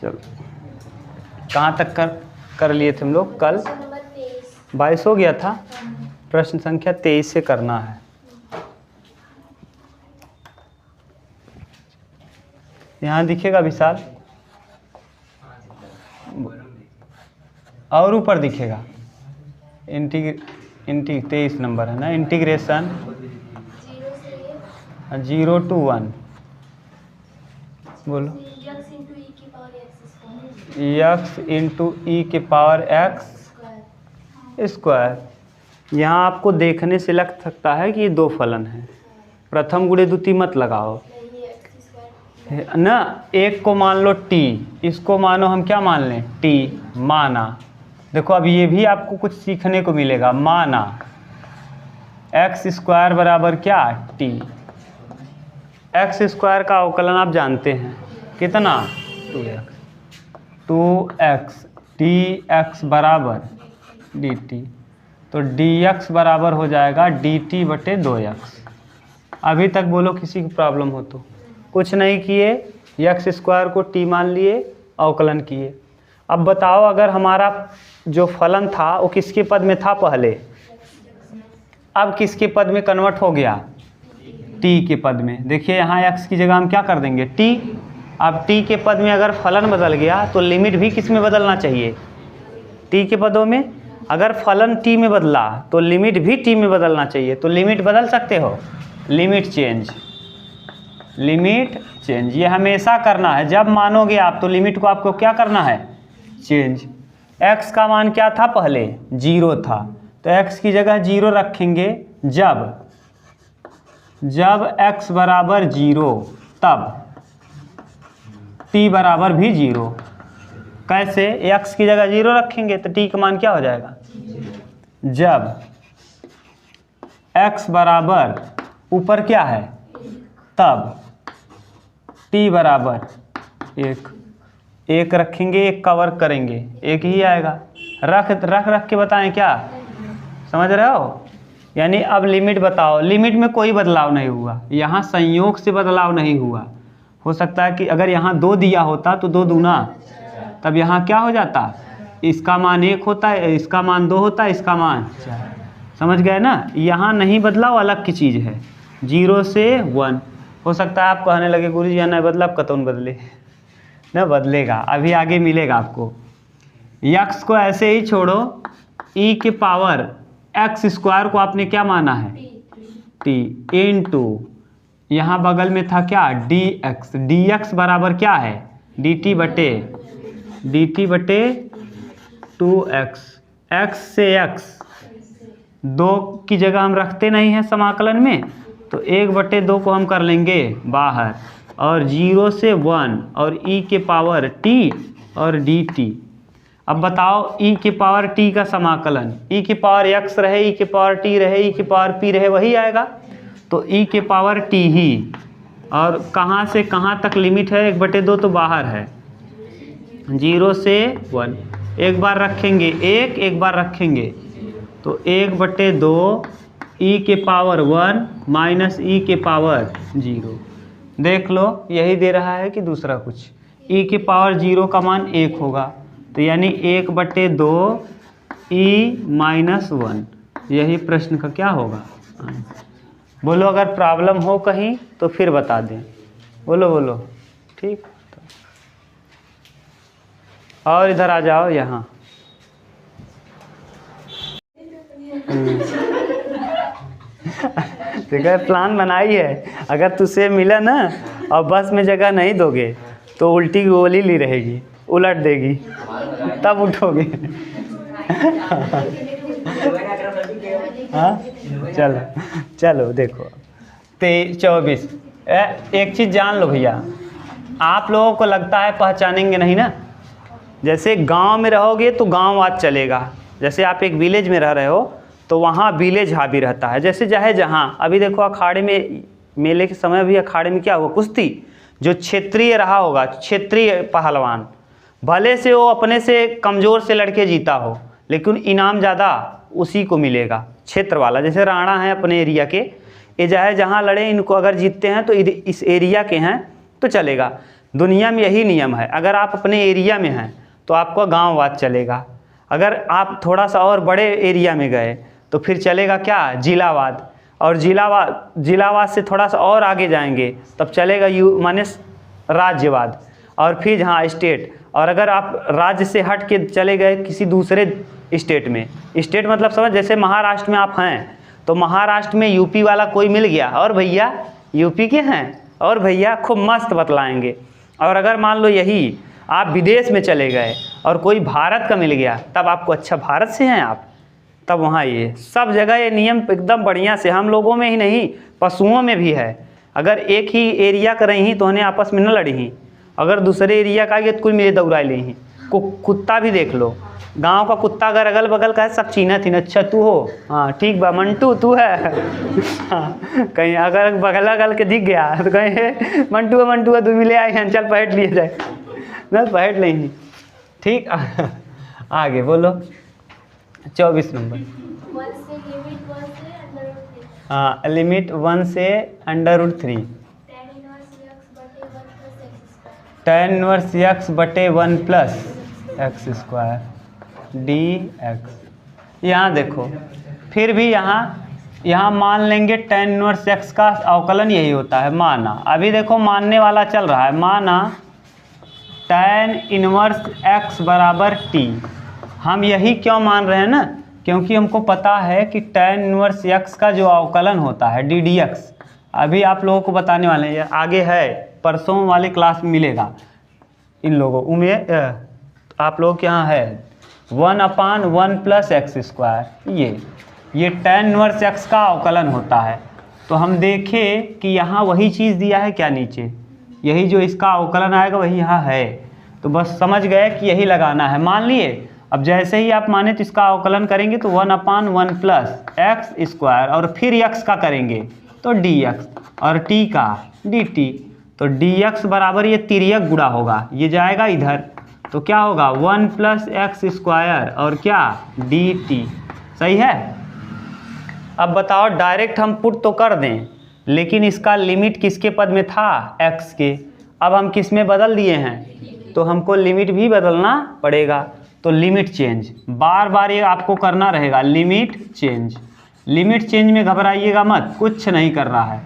चलो कहाँ तक कर लिए थे हम लोग कल? 22 हो गया था। प्रश्न संख्या 23 से करना है। यहाँ दिखेगा विशाल और ऊपर दिखेगा 23 नंबर है ना। इंटीग्रेशन 0 to 1 बोलो x इंटू ई के पावर x स्क्वायर। यहाँ आपको देखने से लग सकता है कि ये दो फलन है। प्रथम गुणे द्वितीय मत लगाओ ना। एक को मान लो t, इसको मानो हम क्या मान लें t माना। देखो अब ये भी आपको कुछ सीखने को मिलेगा। माना x स्क्वायर बराबर क्या t। x स्क्वायर का अवकलन आप जानते हैं कितना 2x dx बराबर dt। तो dx बराबर हो जाएगा dt बटे 2x। अभी तक बोलो किसी की प्रॉब्लम हो तो? कुछ नहीं किए, x स्क्वायर को t मान लिए, अवकलन किए। अब बताओ अगर हमारा जो फलन था वो किसके पद में था पहले, अब किसके पद में कन्वर्ट हो गया t के पद में। देखिए यहाँ x की जगह हम क्या कर देंगे t। अब t के पद में अगर फलन बदल गया तो लिमिट भी किस में बदलना चाहिए t के पदों में। अगर फलन t में बदला तो लिमिट भी t में बदलना चाहिए। तो लिमिट बदल सकते हो, लिमिट चेंज ये हमेशा करना है। जब मानोगे आप तो लिमिट को आपको क्या करना है चेंज। x का मान क्या था पहले 0 था, तो x की जगह 0 रखेंगे। जब x बराबर 0 तब t बराबर भी 0। कैसे? x की जगह 0 रखेंगे तो t का मान क्या हो जाएगा। जब x बराबर ऊपर क्या है तब t बराबर 1 रखेंगे, 1 का वर्क करेंगे 1 ही आएगा। रख के बताएं क्या, समझ रहे हो? यानी अब लिमिट बताओ। लिमिट में कोई बदलाव नहीं हुआ, यहाँ संयोग से बदलाव नहीं हुआ। हो सकता है कि अगर यहाँ 2 दिया होता तो 2 दूना, तब यहाँ क्या हो जाता, इसका मान 1 होता है, इसका मान 2 होता है, इसका मान 4। समझ गए ना? यहाँ नहीं बदलाव अलग की चीज़ है। 0 से 1 हो सकता है आप कहने लगे गुरुजी यहाँ नहीं बदला, अब कतौन बदले न बदलेगा, अभी आगे मिलेगा आपको। x को ऐसे ही छोड़ो, e के पावर x स्क्वायर को आपने क्या माना है t इंटू यहाँ बगल में था क्या dx बराबर क्या है dt बटे 2x। x से x 2 की जगह हम रखते नहीं हैं समाकलन में, तो 1/2 को हम कर लेंगे बाहर, और 0 से 1 और e के पावर t और dt। अब बताओ e के पावर t का समाकलन, e के पावर x रहे, e के पावर t रहे, e के पावर p रहे, वही आएगा। तो e के पावर t ही, और कहाँ से कहाँ तक लिमिट है 1/2 तो बाहर है। 0 से 1 एक बार रखेंगे 1, एक बार रखेंगे तो 1/2 e के पावर 1 माइनस e के पावर 0। देख लो यही दे रहा है कि दूसरा कुछ। e के पावर 0 का मान 1 होगा, तो यानी 1/2 e माइनस 1। यही प्रश्न का क्या होगा। बोलो अगर प्रॉब्लम हो कहीं तो फिर बता दें। बोलो ठीक। और इधर आ जाओ यहाँ। देखा प्लान बनाई है, अगर तुझसे मिला ना और बस में जगह नहीं दोगे तो उल्टी गोली ली रहेगी, उलट देगी, तब उठोगे। हाँ चलो देखो 24। एक चीज़ जान लो भैया, आप लोगों को लगता है पहचानेंगे नहीं ना। जैसे गांव में रहोगे तो गांववाद चलेगा, जैसे आप एक विलेज में रह रहे हो तो वहाँ विलेज हावी रहता है। जैसे चाहे जहाँ, अभी देखो अखाड़े में मेले के समय भी अखाड़े में क्या हुआ, कुश्ती। जो क्षेत्रीय रहा होगा, क्षेत्रीय पहलवान, भले से वो अपने से कमज़ोर से लड़के जीता हो, लेकिन इनाम ज़्यादा उसी को मिलेगा, क्षेत्र वाला। जैसे राणा है अपने एरिया के, ये चाहे जहाँ लड़े, इनको अगर जीतते हैं तो इस एरिया के हैं तो चलेगा। दुनिया में यही नियम है। अगर आप अपने एरिया में हैं तो आपको गांववाद चलेगा, अगर आप थोड़ा सा और बड़े एरिया में गए तो फिर चलेगा क्या, जिलावाद, और जिलावाद से थोड़ा सा और आगे जाएंगे तब चलेगा माने राज्यवाद, और फिर हाँ स्टेट। और अगर आप राज्य से हट के चले गए किसी दूसरे स्टेट में, स्टेट मतलब समझ, जैसे महाराष्ट्र में आप हैं तो महाराष्ट्र में यूपी वाला कोई मिल गया और भैया यूपी के हैं और भैया खूब मस्त बतलाएंगे। और अगर मान लो यही आप विदेश में चले गए और कोई भारत का मिल गया तब आपको, अच्छा भारत से हैं आप, तब वहाँ ये सब जगह ये नियम एकदम बढ़िया से, हम लोगों में ही नहीं पशुओं में भी है। अगर एक ही एरिया का रही तो उन्हें आपस में न लड़ी, अगर दूसरे एरिया का तो कुल मिले दौड़ा ले ही। कुत्ता भी देख लो, गांव का कुत्ता अगर अगल बगल का है सब चीना थी, अच्छा तू हो, हाँ ठीक बा मंटू तू है, हाँ कहीं अगर बगल अगल के दिख गया तो कहीं मंटू है तू मिले आए हैं, चल पहट लिए जाए ना, पहट लेंगे। ठीक आगे बोलो 24 नंबर। हाँ लिमिट 1 से √3 tan इनवर्स x बटे 1 प्लस एक्स स्क्वायर dx। यहाँ देखो फिर भी यहाँ मान लेंगे tan इनवर्स x का अवकलन यही होता है, माना। अभी देखो मानने वाला चल रहा है, माना tan इनवर्स x बराबर t। हम यही क्यों मान रहे हैं ना, क्योंकि हमको पता है कि tan इनवर्स x का जो अवकलन होता है ddx, अभी आप लोगों को बताने वाले हैं, आगे है परसों वाले क्लास में मिलेगा इन लोगों उम्मीद आप लोग के यहाँ है 1/1 प्लस एक्स स्क्वायर, ये tan इनवर्स x का अवकलन होता है। तो हम देखें कि यहाँ वही चीज़ दिया है क्या, नीचे यही जो इसका अवकलन आएगा वही यहाँ है, तो बस समझ गए कि यही लगाना है, मान लिए। अब जैसे ही आप माने तो इसका अवकलन करेंगे तो 1/1 प्लस एक्स स्क्वायर, और फिर x का करेंगे तो dx, और t का dt। तो dx बराबर ये तिर्यक गुणा होगा, ये जाएगा इधर तो क्या होगा 1 प्लस एक्स स्क्वायर और क्या dt। सही है। अब बताओ डायरेक्ट हम पुट तो कर दें, लेकिन इसका लिमिट किसके पद में था, x के। अब हम किस में बदल दिए हैं, तो हमको लिमिट भी बदलना पड़ेगा। तो लिमिट चेंज बार बार ये आपको करना रहेगा, लिमिट चेंज। लिमिट चेंज में घबराइएगा मत, कुछ नहीं कर रहा है।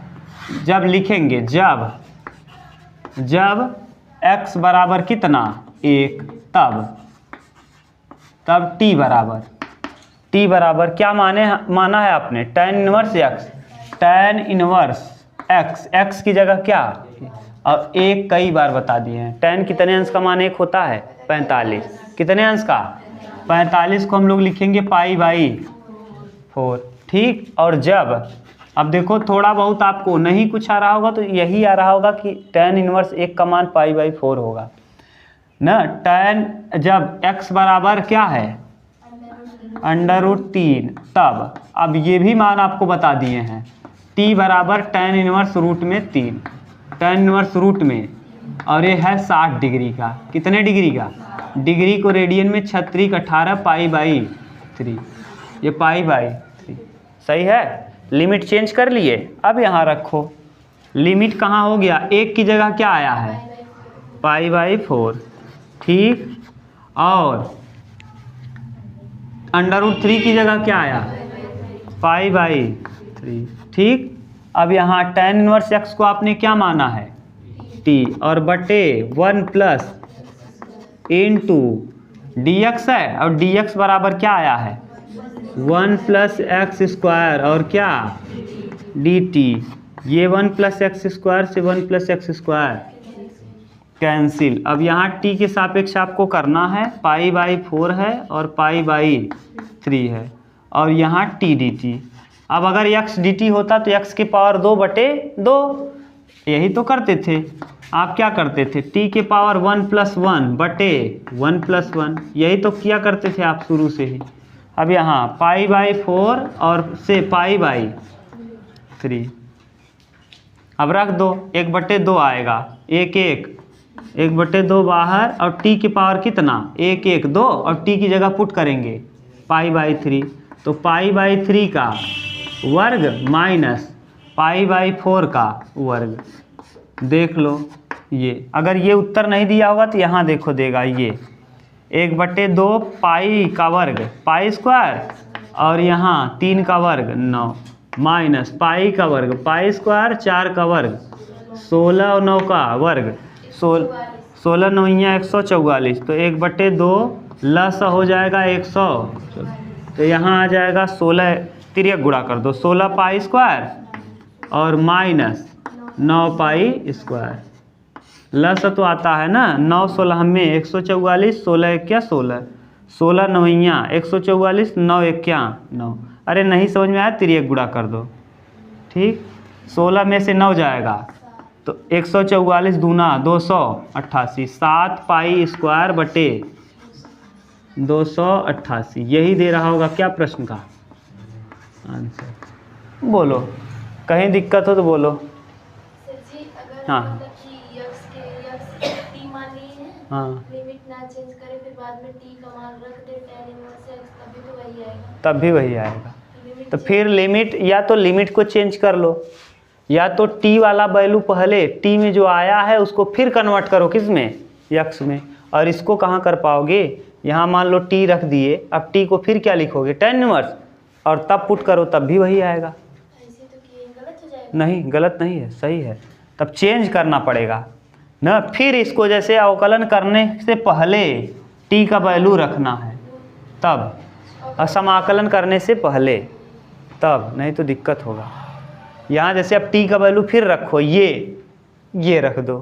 जब लिखेंगे जब x बराबर कितना 1, तब t बराबर क्या माना है आपने, tan inverse x, tan inverse x की जगह क्या, और 1 कई बार बता दिए हैं। tan कितने अंश का मान 1 होता है 45, कितने अंश का 45 को हम लोग लिखेंगे π/4। ठीक। और जब अब देखो थोड़ा बहुत आपको नहीं कुछ आ रहा होगा तो यही आ रहा होगा कि tan इनवर्स 1 का मान π/4 होगा ना। tan जब x बराबर क्या है √3, तब अब ये भी मान आपको बता दिए हैं, t बराबर tan inverse √3, tan inverse root में, और ये है 60 डिग्री का, कितने डिग्री का, डिग्री को रेडियन में 36 18 π/3, ये π/3। सही है। लिमिट चेंज कर लिए। अब यहाँ रखो, लिमिट कहाँ हो गया, 1 की जगह क्या आया है π/4। ठीक। और √3 की जगह क्या आया π/3। ठीक। अब यहाँ tan इनवर्स x को आपने क्या माना है t, और बटे 1 प्लस इंटू dx है, और dx बराबर क्या आया है 1 प्लस एक्स स्क्वायर और क्या dt। ये 1 प्लस एक्स स्क्वायर से 1 प्लस एक्स स्क्वायर कैंसिल। अब यहाँ t के सापेक्ष आपको करना है, π/4 है और π/3 है, और यहाँ t dt। अब अगर x dt होता तो x की पावर 2/2, यही तो करते थे। आप क्या करते थे, t के पावर 1 + 1 बटे 1 + 1, यही तो किया करते थे आप शुरू से ही। अब यहाँ π/4 और से π/3, अब रख दो, 1/2 आएगा, 1/2 बाहर, और t की पावर कितना 1/2, और t की जगह पुट करेंगे π/3, तो π/3 का वर्ग माइनस π/4 का वर्ग। देख लो ये अगर ये उत्तर नहीं दिया होगा तो यहाँ देखो देगा ये 1/2 पाई का वर्ग पाई स्क्वायर और यहाँ 3 का वर्ग 9 माइनस पाई का वर्ग पाई स्क्वायर 4 का वर्ग 16 और 9 का वर्ग 16 9 144 तो 1/2 लस हो जाएगा 100 तो यहाँ आ जाएगा 16 तिर्यक गुणा कर दो 16 पाई स्क्वायर और माइनस 9 पाई स्क्वायर लस तो आता है ना 9 16 में 144 16 1 क्या 16 16 9 144 9 1 क्या 9 अरे नहीं समझ में आया तिर्यक गुणा कर दो ठीक 16 में से 9 जाएगा तो 144 दूना 288 7 पाई स्क्वायर बटे 288 यही दे रहा होगा क्या प्रश्न का आंसर। बोलो कहीं दिक्कत हो तो बोलो। हाँ हाँ लिमिट ना चेंज करे फिर बाद में टी का मान रख दे tan इनवर्स x तभी तो वही आएगा। तब भी वही आएगा तो फिर लिमिट या तो लिमिट को चेंज कर लो या तो टी वाला वैल्यू पहले टी में जो आया है उसको फिर कन्वर्ट करो किस में यक्स में और इसको कहाँ कर पाओगे यहाँ मान लो टी रख दिए अब टी को फिर क्या लिखोगे tan इनवर्स और तब पुट करो तब भी वही आएगा। ऐसे तो किए गलत हो जाएगा। नहीं गलत नहीं है सही है तब चेंज करना पड़ेगा ना फिर इसको जैसे अवकलन करने से पहले टी का वैल्यू रखना है तब और समाकलन करने से पहले तब नहीं तो दिक्कत होगा। यहाँ जैसे अब टी का वैल्यू फिर रखो ये रख दो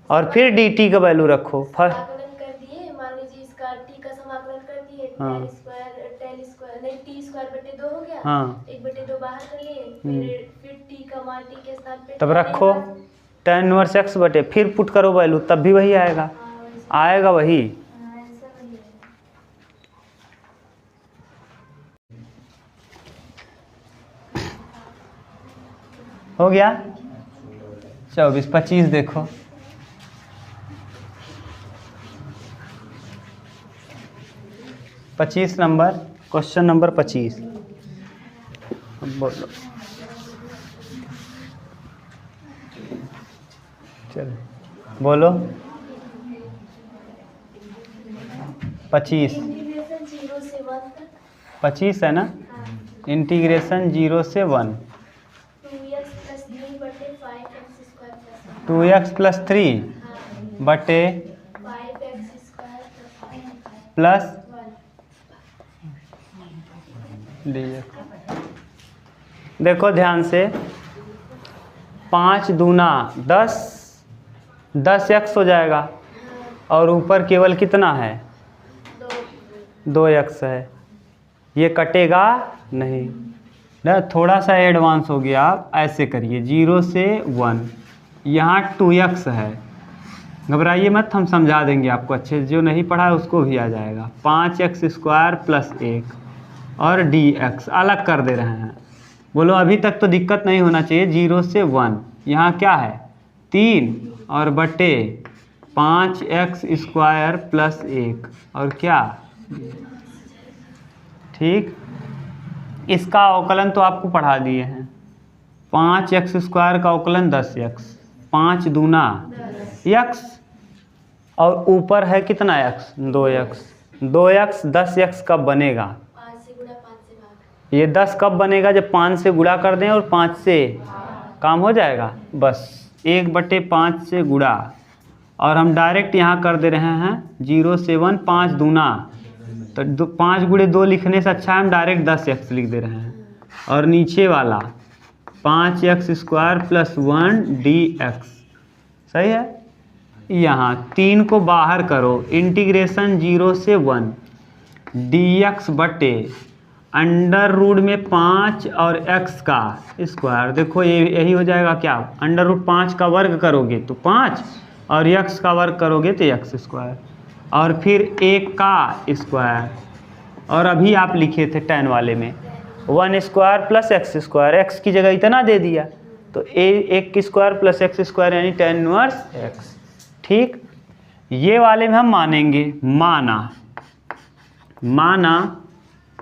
और फिर डी टी का वैल्यू रखो फर्स्ट समाकलन कर दिए मान लीजिए इसका टी का समाकलन कर दिए हाँ। tan स्क्वायर नहीं टी स्क्वायर बटे 2 हो गया हाँ 1/2 बाहर कर लिए फिर टी का मान टी के स्थान पे तब रखो tan इनवर्स x बटे फिर पुट करो वैल्यू तब भी वही आएगा आएगा वही। आंसर वही है। हो गया 24 25 देखो पच्चीस नंबर क्वेश्चन नंबर 25 बोलो चलो बोलो 25 इंटीग्रेशन 0 से 1 तक 25 है ना इंटीग्रेशन 0 से 1 2x प्लस 3 बटे 5x स्क्वायर 2x प्लस 3 बटे प्लस 1 dx देखो ध्यान से 5 दूना 10 10x हो जाएगा और ऊपर केवल कितना है 2x है ये कटेगा नहीं ना थोड़ा सा एडवांस हो गया आप ऐसे करिए 0 से 1 यहाँ 2x है घबराइए मत हम समझा देंगे आपको अच्छे जो नहीं पढ़ा है उसको भी आ जाएगा 5x स्क्वायर प्लस 1 और dx अलग कर दे रहे हैं। बोलो अभी तक तो दिक्कत नहीं होना चाहिए 0 से 1 यहाँ क्या है 3 और बटे 5x स्क्वायर प्लस 1 और क्या ठीक इसका अवकलन तो आपको पढ़ा दिए हैं 5x स्क्वायर का अवकलन 10x 5 दूना x और ऊपर है कितना x 2x 10x कब बनेगा 5 से गुणा 5 से भाग ये 10 कब बनेगा जब 5 से गुणा कर दें और 5 से काम हो जाएगा बस 1/5 से गुणा और हम डायरेक्ट यहाँ कर दे रहे हैं 0 से 1 5 दूना तो 5 गुणे 2 लिखने से अच्छा हम डायरेक्ट 10x लिख दे रहे हैं और नीचे वाला 5x स्क्वायर प्लस 1 dx सही है। यहाँ 3 को बाहर करो इंटीग्रेशन 0 से 1 dx बटे अंडर रूट में 5 और x का स्क्वायर देखो ये यही हो जाएगा क्या अंडर रूट 5 का वर्ग करोगे तो 5 और x का वर्ग करोगे तो x स्क्वायर और फिर 1 का स्क्वायर और अभी आप लिखे थे tan वाले में 1 square plus x square x की जगह इतना दे दिया तो 1 स्क्वायर प्लस x स्क्वायर यानी tan इनवर्स x ठीक। ये वाले में हम मानेंगे माना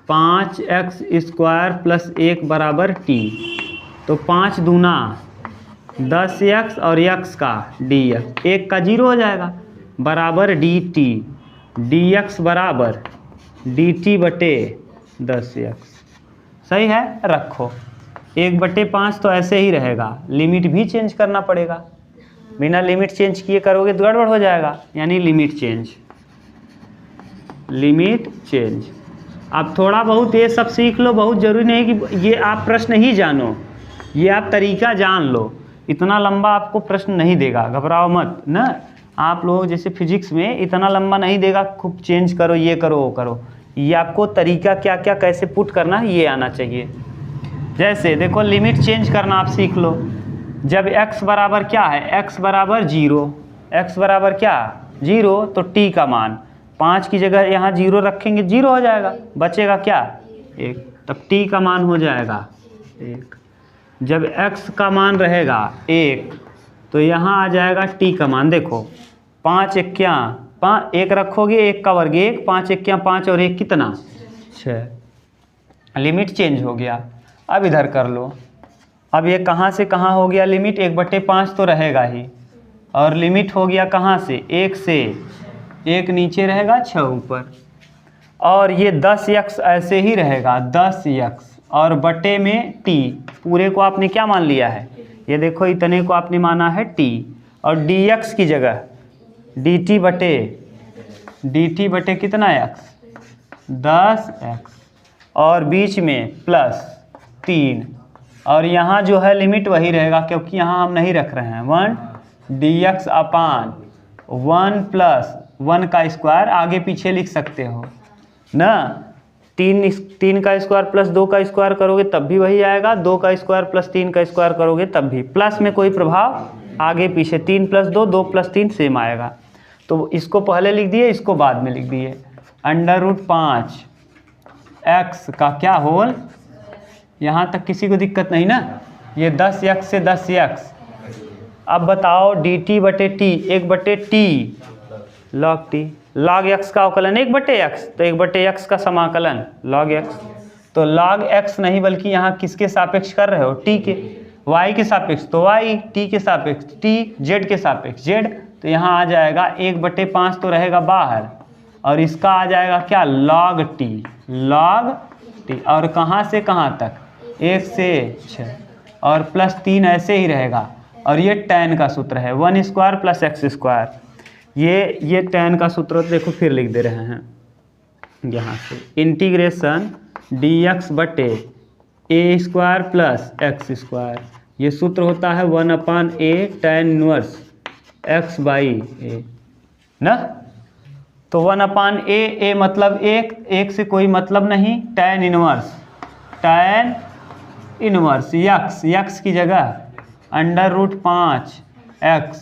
5x स्क्वायर प्लस 1 बराबर t तो 5 दूना 10x और x का dx, एक का 0 हो जाएगा, बराबर dt, dx बराबर dt बटे 10x। सही है, रखो। 1/5 तो ऐसे ही रहेगा, लिमिट भी चेंज करना पड़ेगा, बिना लिमिट चेंज किए करोगे तो गड़बड़ हो जाएगा, यानी लिमिट चेंज, लिमिट चेंज। अब थोड़ा बहुत ये सब सीख लो, बहुत ज़रूरी नहीं कि ये आप प्रश्न ही जानो, ये आप तरीका जान लो, इतना लंबा आपको प्रश्न नहीं देगा, घबराओ मत ना। आप लोग जैसे फिजिक्स में इतना लंबा नहीं देगा, खूब चेंज करो, ये करो, वो करो, ये आपको तरीका क्या क्या कैसे पुट करना है ये आना चाहिए। जैसे देखो, लिमिट चेंज करना आप सीख लो। जब x बराबर क्या है, x बराबर 0, x बराबर क्या 0, तो t का मान 5 की जगह यहाँ 0 रखेंगे, 0 हो जाएगा, बचेगा क्या 1, तब t का मान हो जाएगा 1। जब x का मान रहेगा 1 तो यहाँ आ जाएगा t का मान, देखो 5 एक्या 5, 1 रखोगे 1 का वर्ग 1, 5 एक्या 5 और 1 कितना 6, लिमिट चेंज हो गया। अब इधर कर लो, अब ये कहाँ से कहाँ हो गया लिमिट, 1/5 तो रहेगा ही, और लिमिट हो गया कहाँ से, 1 से, 1 नीचे रहेगा 6 ऊपर, और ये 10x ऐसे ही रहेगा, 10x और बटे में t, पूरे को आपने क्या मान लिया है, ये देखो इतने को आपने माना है t, और dx की जगह dt बटे कितना x, 10x, और बीच में प्लस 3, और यहाँ जो है लिमिट वही रहेगा, क्योंकि यहाँ हम नहीं रख रहे हैं 1 dx अपान 1 प्लस 1 का स्क्वायर, आगे पीछे लिख सकते हो ना, 3 का स्क्वायर प्लस 2 का स्क्वायर करोगे तब भी वही आएगा, 2 का स्क्वायर प्लस 3 का स्क्वायर करोगे तब भी, प्लस में कोई प्रभाव आगे पीछे, 3 + 2, 2 + 3 सेम आएगा, तो इसको पहले लिख दिए, इसको बाद में लिख दिए, √5 x का क्या होल, यहाँ तक किसी को दिक्कत नहीं ना, ये 10x से 10x। अब बताओ dt बटे t, 1/t log t, log x का अवकलन 1/x, तो 1/x का समाकलन log x, तो log x नहीं बल्कि यहाँ किसके सापेक्ष कर रहे हो, t के, y के सापेक्ष तो y, t के सापेक्ष t, z के सापेक्ष z, तो यहाँ आ जाएगा 1/5 तो रहेगा बाहर, और इसका आ जाएगा क्या log t, और कहाँ से कहाँ तक, 1 से 6, और प्लस 3 ऐसे ही रहेगा, और ये tan का सूत्र है 1² + x², ये tan का सूत्र देखो फिर लिख दे रहे हैं यहाँ से, इंटीग्रेशन dx बटे a² + x², ये सूत्र होता है 1/a tan इनवर्स x/a ना, तो 1/a मतलब 1 से कोई मतलब नहीं, tan इनवर्स x की जगह √5 x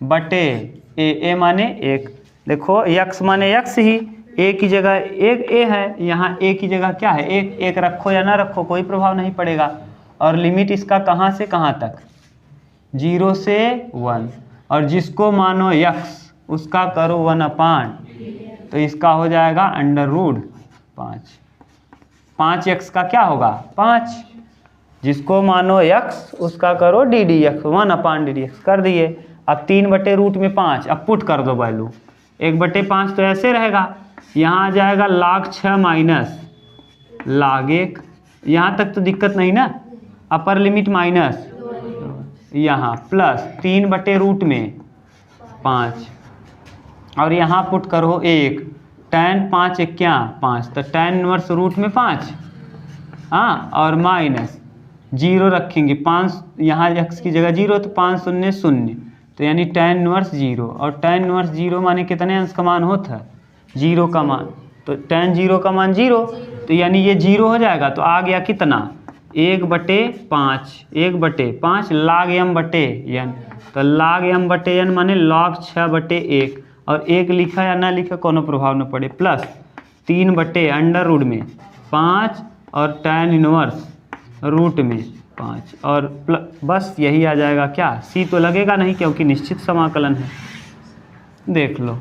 बटे a माने 1, देखो x माने x ही, a की जगह एक a है, यहाँ a की जगह क्या है, 1 रखो या ना रखो कोई प्रभाव नहीं पड़ेगा, और लिमिट इसका कहाँ से कहाँ तक, 0 से 1, और जिसको मानो x उसका करो 1/, तो इसका हो जाएगा √5, 5x का क्या होगा 5, जिसको मानो x उसका करो ddx, 1/ddx कर दिए। अब 3/√5, अब पुट कर दो वैल्यू, 1/5 तो ऐसे रहेगा, यहाँ आ जाएगा log 6 माइनस log 1, यहाँ तक तो दिक्कत नहीं ना, अपर लिमिट माइनस यहाँ प्लस 3/5, और यहाँ पुट करो 1, tan 5 एक्या 5, तो tan इनवर्स √5, हाँ, और माइनस 0 रखेंगे, 5 यहाँ x की जगह 0, तो 5 0 0, तो यानी tan इनवर्स 0, और tan इनवर्स 0 माने कितने अंश का मान होता है, 0 का मान, तो tan 0 का मान 0, तो यानी ये 0 हो जाएगा, तो आ गया कितना 1/5 log m बटे n, तो log m बटे n माने log 6/1, और 1 लिखा या ना लिखा कोनो प्रभाव न पड़े, प्लस 3/√5 और tan इनवर्स √5, और बस यही आ जाएगा क्या, c तो लगेगा नहीं क्योंकि निश्चित समाकलन है। देख लो,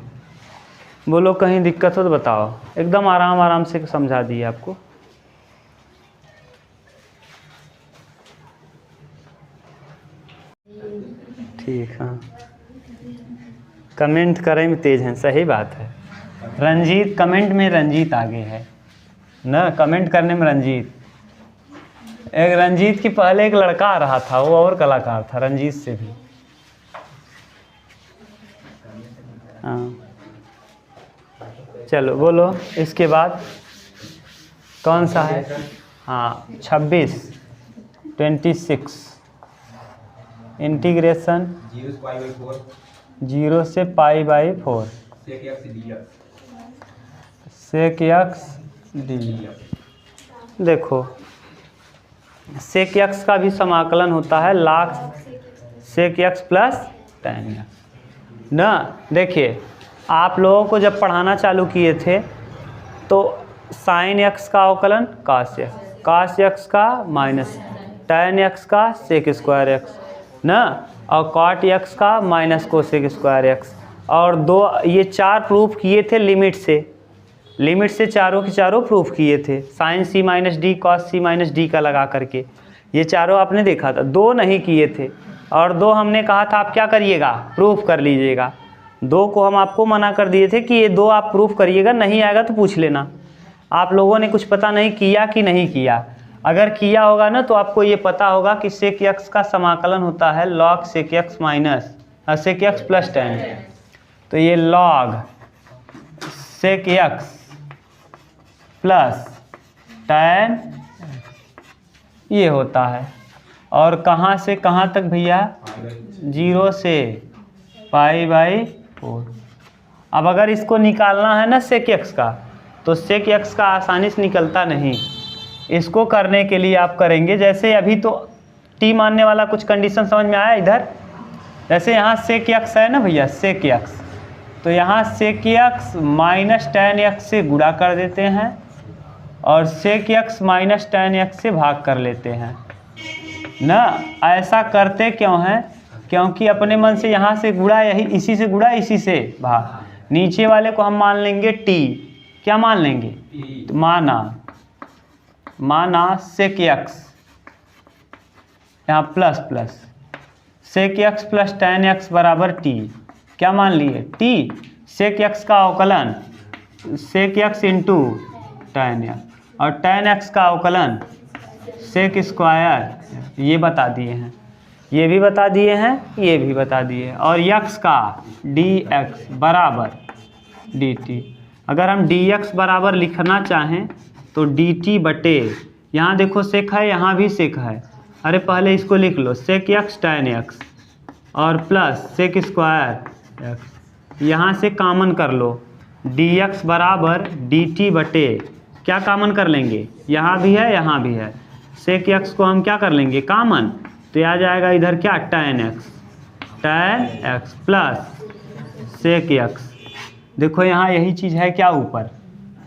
बोलो कहीं दिक्कत हो तो बताओ, एकदम आराम से समझा दिए आपको। ठीक, हाँ कमेंट करे में तेज हैं, सही बात है। रंजीत कमेंट में, रंजीत आगे है ना, कमेंट करने में रंजीत। एक रंजीत की पहले एक लड़का आ रहा था, वो और कलाकार था रंजीत से भी। हाँ चलो बोलो, इसके बाद कौन सा है? हाँ 26 इंटीग्रेशन 0 से π/4 सेक एक्स डी। देखो सेक एक्स का भी समाकलन होता है log sec x plus tan x ना। देखिए आप लोगों को जब पढ़ाना चालू किए थे तो साइन एक्स का अवकलन cos एक्स का माइनस tan एक्स का सेक स्क्वायर एक्स ना, और cot एक्स का माइनस कोसेक स्क्वायर एक्स। और दो ये 4 प्रूफ किए थे लिमिट से चारों के चारों प्रूफ किए थे, साइन सी माइनस डी कॉस सी माइनस डी का लगा करके। ये चारों आपने देखा था, 2 नहीं किए थे, और 2 हमने कहा था आप क्या करिएगा, प्रूफ कर लीजिएगा। 2 को हम आपको मना कर दिए थे कि ये 2 आप प्रूफ करिएगा, नहीं आएगा तो पूछ लेना। आप लोगों ने कुछ पता नहीं किया कि नहीं किया। अगर किया होगा ना तो आपको ये पता होगा कि सेक एक्स का समाकलन होता है log sec x minus sec x plus tan। तो ये log sec x plus tan ये होता है। और कहाँ से कहाँ तक भैया? 0 से π/4। अब अगर इसको निकालना है ना सेक एक्स का, तो सेक एक्स का आसानी से निकलता नहीं। इसको करने के लिए आप करेंगे, जैसे अभी तो टी मानने वाला कुछ कंडीशन समझ में आया इधर। जैसे यहाँ सेक एक्स है ना भैया, सेक एक्स, तो यहाँ sec x minus tan x से गुणा कर देते हैं और sec x minus tan x से भाग कर लेते हैं ना। ऐसा करते क्यों हैं? क्योंकि अपने मन से यहाँ से गुणा, यही इसी से गुणा इसी से भाग। नीचे वाले को हम मान लेंगे टी। क्या मान लेंगे? तो माना सेक एक्स, यहाँ plus plus sec x plus tan x बराबर टी। क्या मान लिए? टी। सेक एक्स का अवकलन sec x into tan x, और tan एक्स का अवकलन सेक स्क्वायर। ये बता दिए हैं, ये भी बता दिए हैं, ये भी बता दिए हैं। और x का dx बराबर dt। अगर हम dx बराबर लिखना चाहें तो dt बटे, यहाँ देखो सेक है, यहाँ भी सेक है। अरे पहले इसको लिख लो, सेक एक्स tan एक्स और प्लस सेक स्क्वायर एक्स। यहाँ से कामन कर लो, dx बराबर dt बटे, क्या कामन कर लेंगे? यहाँ भी है, यहाँ भी है। सेक एक्स को हम क्या कर लेंगे? कामन। तो आ जाएगा इधर क्या? tan x plus sec x. देखो यहाँ यही चीज़ है क्या ऊपर?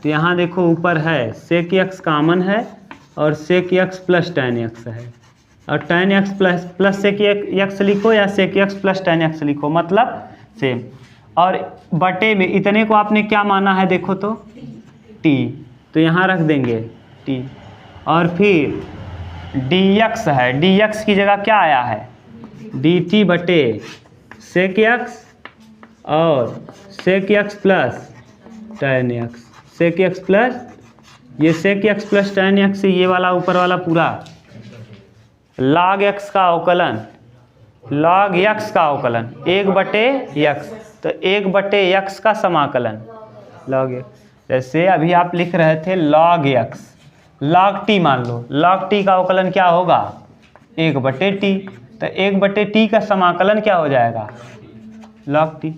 तो यहाँ देखो ऊपर है सेक एक्स कामन है और sec x plus tan x है। और tan x plus sec x लिखो या sec x plus tan x लिखो, मतलब सेम। और बटे में इतने को आपने क्या माना है? देखो तो t, तो यहाँ रख देंगे t। और फिर dx है, dx की जगह क्या आया है? dt बटे सेक एक्स और sec x plus tan x. Sec x plus ये sec x plus tan x से ये वाला ऊपर वाला पूरा log x का अवकलन, log x का अवकलन 1/x, तो 1/x का समाकलन log x। जैसे अभी आप लिख रहे थे log x, log t मान लो, log t का अवकलन क्या होगा? 1/t। तो 1/t का समाकलन क्या हो जाएगा? log t।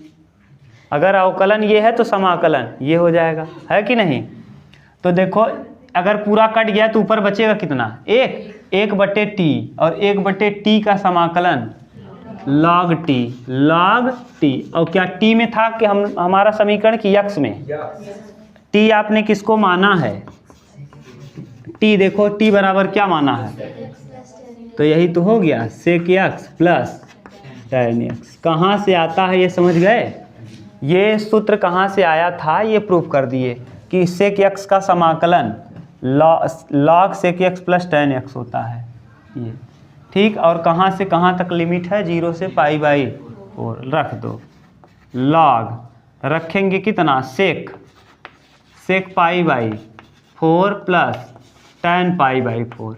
अगर अवकलन ये है तो समाकलन ये हो जाएगा, है कि नहीं? तो देखो अगर पूरा कट गया तो ऊपर बचेगा कितना? 1/t, और 1/t का समाकलन log t। और क्या t में था कि हमारा समीकरण की x में? t आपने किसको माना है? t देखो t बराबर क्या माना है? तो यही तो हो गया sec x plus tan x. कहाँ से आता है ये समझ गए? ये सूत्र कहाँ से आया था ये प्रूफ कर दिए कि सेक एक्स का समाकलन log sec x plus tan x होता है। ठीक, और कहाँ से कहाँ तक लिमिट है, 0 से π/4 रख दो। लॉग रखेंगे कितना, सेक π/4 प्लस tan π/4।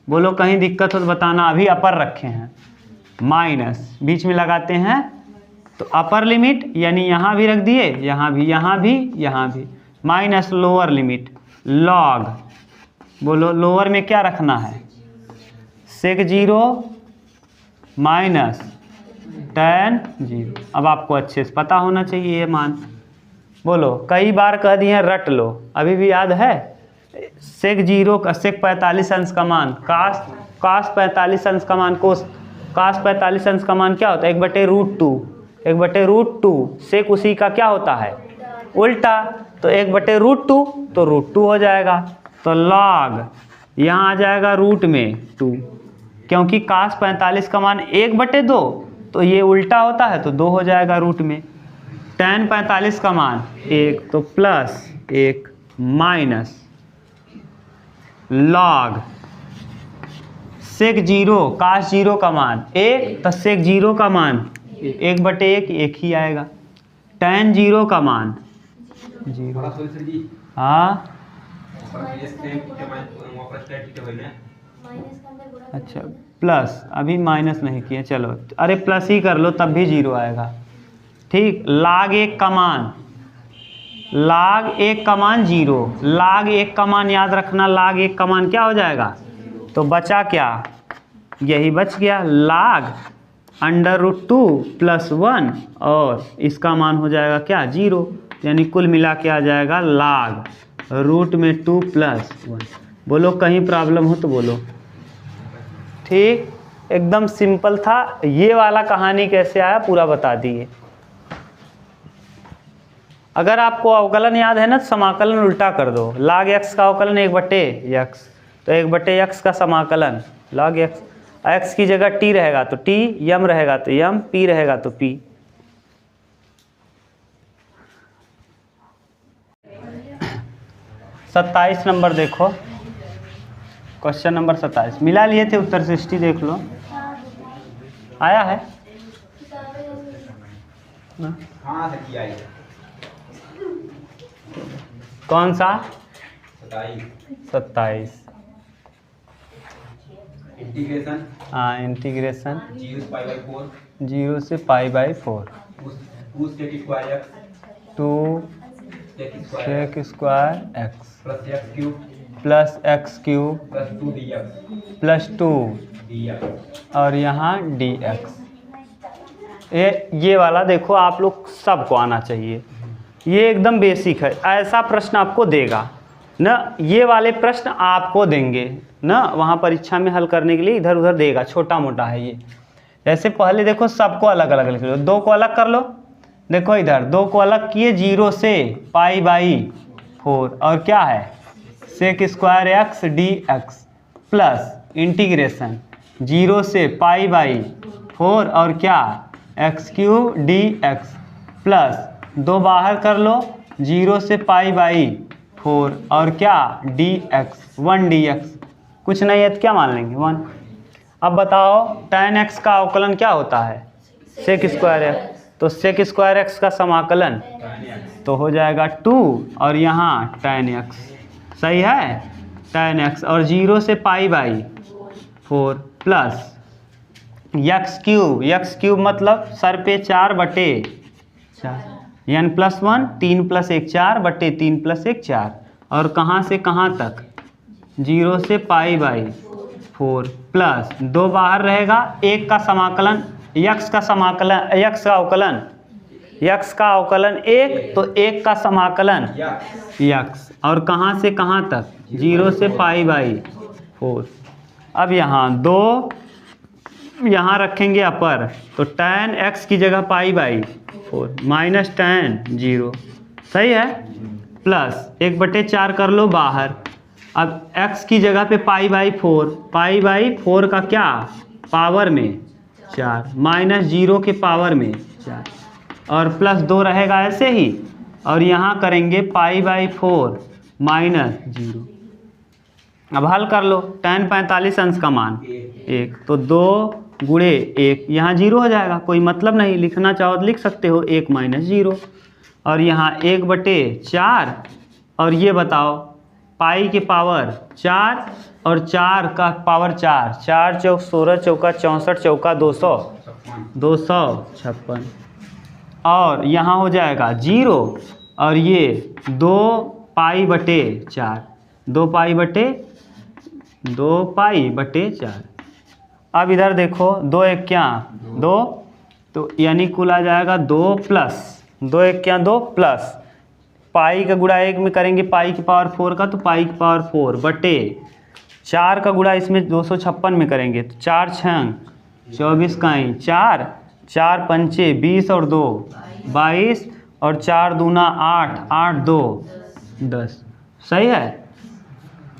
बोलो कहीं दिक्कत हो तो बताना, अभी अपर रखे हैं, माइनस बीच में लगाते हैं तो अपर लिमिट यानी यहाँ भी रख दिए, यहाँ भी, यहाँ भी, यहाँ भी, माइनस लोअर लिमिट लॉग। बोलो लोअर में क्या रखना है, सेक 0 माइनस tan 0। अब आपको अच्छे से पता होना चाहिए ये मान। बोलो कई बार कह दिए, रट लो, अभी भी याद है। सेक 0 का सेक 45 अंश का मान, कास 45 अंश का मान, कास 45 अंश का मान क्या होता है, 1/√2, 1/√2। सेक उसी का क्या होता है, उल्टा, तो 1/√2 तो √2 हो जाएगा। तो लॉग यहाँ आ जाएगा रूट में 2, क्योंकि कास 45 का मान 1/2, तो ये उल्टा होता है तो 2 हो जाएगा रूट में। tan 45 का मान 1, तो प्लस 1 माइनस लॉग सेक 0 कास 0 का मान 1, तो सेक 0 का मान 1/1 1 ही आएगा। tan 0 का मान 0, हाँ अच्छा प्लस, अभी माइनस नहीं किया, चलो अरे प्लस ही कर लो तब भी 0 आएगा। ठीक, log 1 का मान, log 1 का मान 0, log 1 का मान याद रखना, log 1 का मान क्या हो जाएगा, तो बचा क्या, यही बच गया, log √2 + 1 और इसका मान हो जाएगा क्या, 0, यानी कुल मिला के आ जाएगा log √2 + 1। बोलो कहीं प्रॉब्लम हो तो बोलो। ठीक, एकदम सिंपल था। ये वाला कहानी कैसे आया पूरा बता दिए। अगर आपको अवकलन याद है ना, समाकलन उल्टा कर दो। log x का अवकलन 1/x, तो 1/x का समाकलन log x, x की जगह t रहेगा तो t, यम रहेगा तो यम, p रहेगा तो p। सत्ताईस नंबर देखो, क्वेश्चन नंबर 27 मिला लिए थे, उत्तर सृष्टि देख लो, आया है ना? कौन सा, 27। इंटीग्रेशन, हाँ इंटीग्रेशन 0 0 से π/4 से π/4 2 sec square x 2 sec sec square square x plus x cube plus x cube plus 2 dx +2 और यहाँ dx। ये वाला देखो आप लोग सबको आना चाहिए, ये एकदम बेसिक है। ऐसा प्रश्न आपको देगा ना, ये वाले प्रश्न आपको देंगे ना वहाँ परीक्षा में हल करने के लिए, इधर उधर देगा, छोटा मोटा है ये। जैसे पहले देखो सबको अलग अलग लिख लो, 2 को अलग कर लो, देखो इधर 2 को अलग किए, 0 से π/4 और क्या है sec square x dx plus integration 0 से π/4 और क्या x³ dx प्लस 2 बाहर कर लो, 0 से π/4 और क्या dx 1 dx, कुछ नहीं है तो क्या मान लेंगे 1। अब बताओ tan x का अवकलन क्या होता है, सेक स्क्वायर x, तो सेक स्क्वायर x का समाकलन तो हो जाएगा 2 और यहाँ tan x, सही है, tan x और 0 से π/4 प्लस x³ मतलब सर पे 4/4 n + 1 3 + 1 4/3 + 1 4 और कहाँ से कहाँ तक 0 से π/4 प्लस 2 बाहर रहेगा, 1 का समाकलन x का समाकलन x का अवकलन 1 तो 1 का समाकलन x और कहाँ से कहाँ तक 0 से π/4। अब यहाँ 2 यहाँ रखेंगे अपर, तो tan x की जगह π/4 माइनस tan 0, सही है, प्लस 1/4 कर लो बाहर। अब x की जगह पे π/4 का क्या पावर में 4 माइनस 0 के पावर में 4 और प्लस 2 रहेगा ऐसे ही, और यहाँ करेंगे π/4 माइनस 0 अब हल कर लो, tan 45 अंश का मान 1, तो 2 गुणे 1, यहाँ 0 हो जाएगा, कोई मतलब नहीं, लिखना चाहो तो लिख सकते हो 1 माइनस 0, और यहाँ 1/4, और ये बताओ पाई के पावर 4 और 4 का पावर 4, 4 चौक 16 चौका 64 चौका 256, और यहाँ हो जाएगा 0, और ये 2π/4, 2π/4। अब इधर देखो 2 1 क्या 2, तो यानी कुल आ जाएगा 2 प्लस 2 1 क्या 2 प्लस पाई का गुणा 1 में करेंगे पाई की पावर 4 का, तो पाई की पावर 4 बटे 4 का गुणा इसमें 256 में करेंगे, तो 4 6 24 का ही 4, 4 पंचे 20 और 2 22, और 4 दूना 8, 8 2 10, सही है।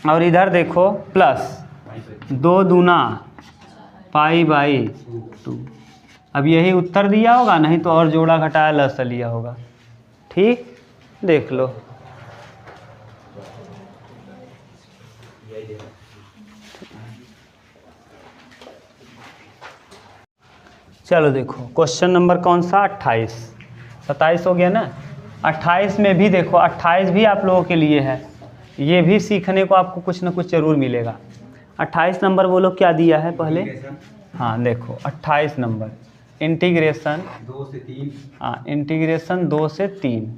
और इधर देखो प्लस 2 दूना π/2, अब यही उत्तर दिया होगा, नहीं तो और जोड़ा घटाया लस लिया होगा, ठीक, देख लो। चलो देखो क्वेश्चन नंबर कौन सा 28, 27 हो गया ना। 28 में भी देखो, 28 भी आप लोगों के लिए है, ये भी सीखने को आपको कुछ ना कुछ ज़रूर मिलेगा। 28 नंबर बोलो क्या दिया है पहले, हाँ देखो 28 नंबर इंटीग्रेशन 2 से 3, हाँ इंटीग्रेशन 2 से 3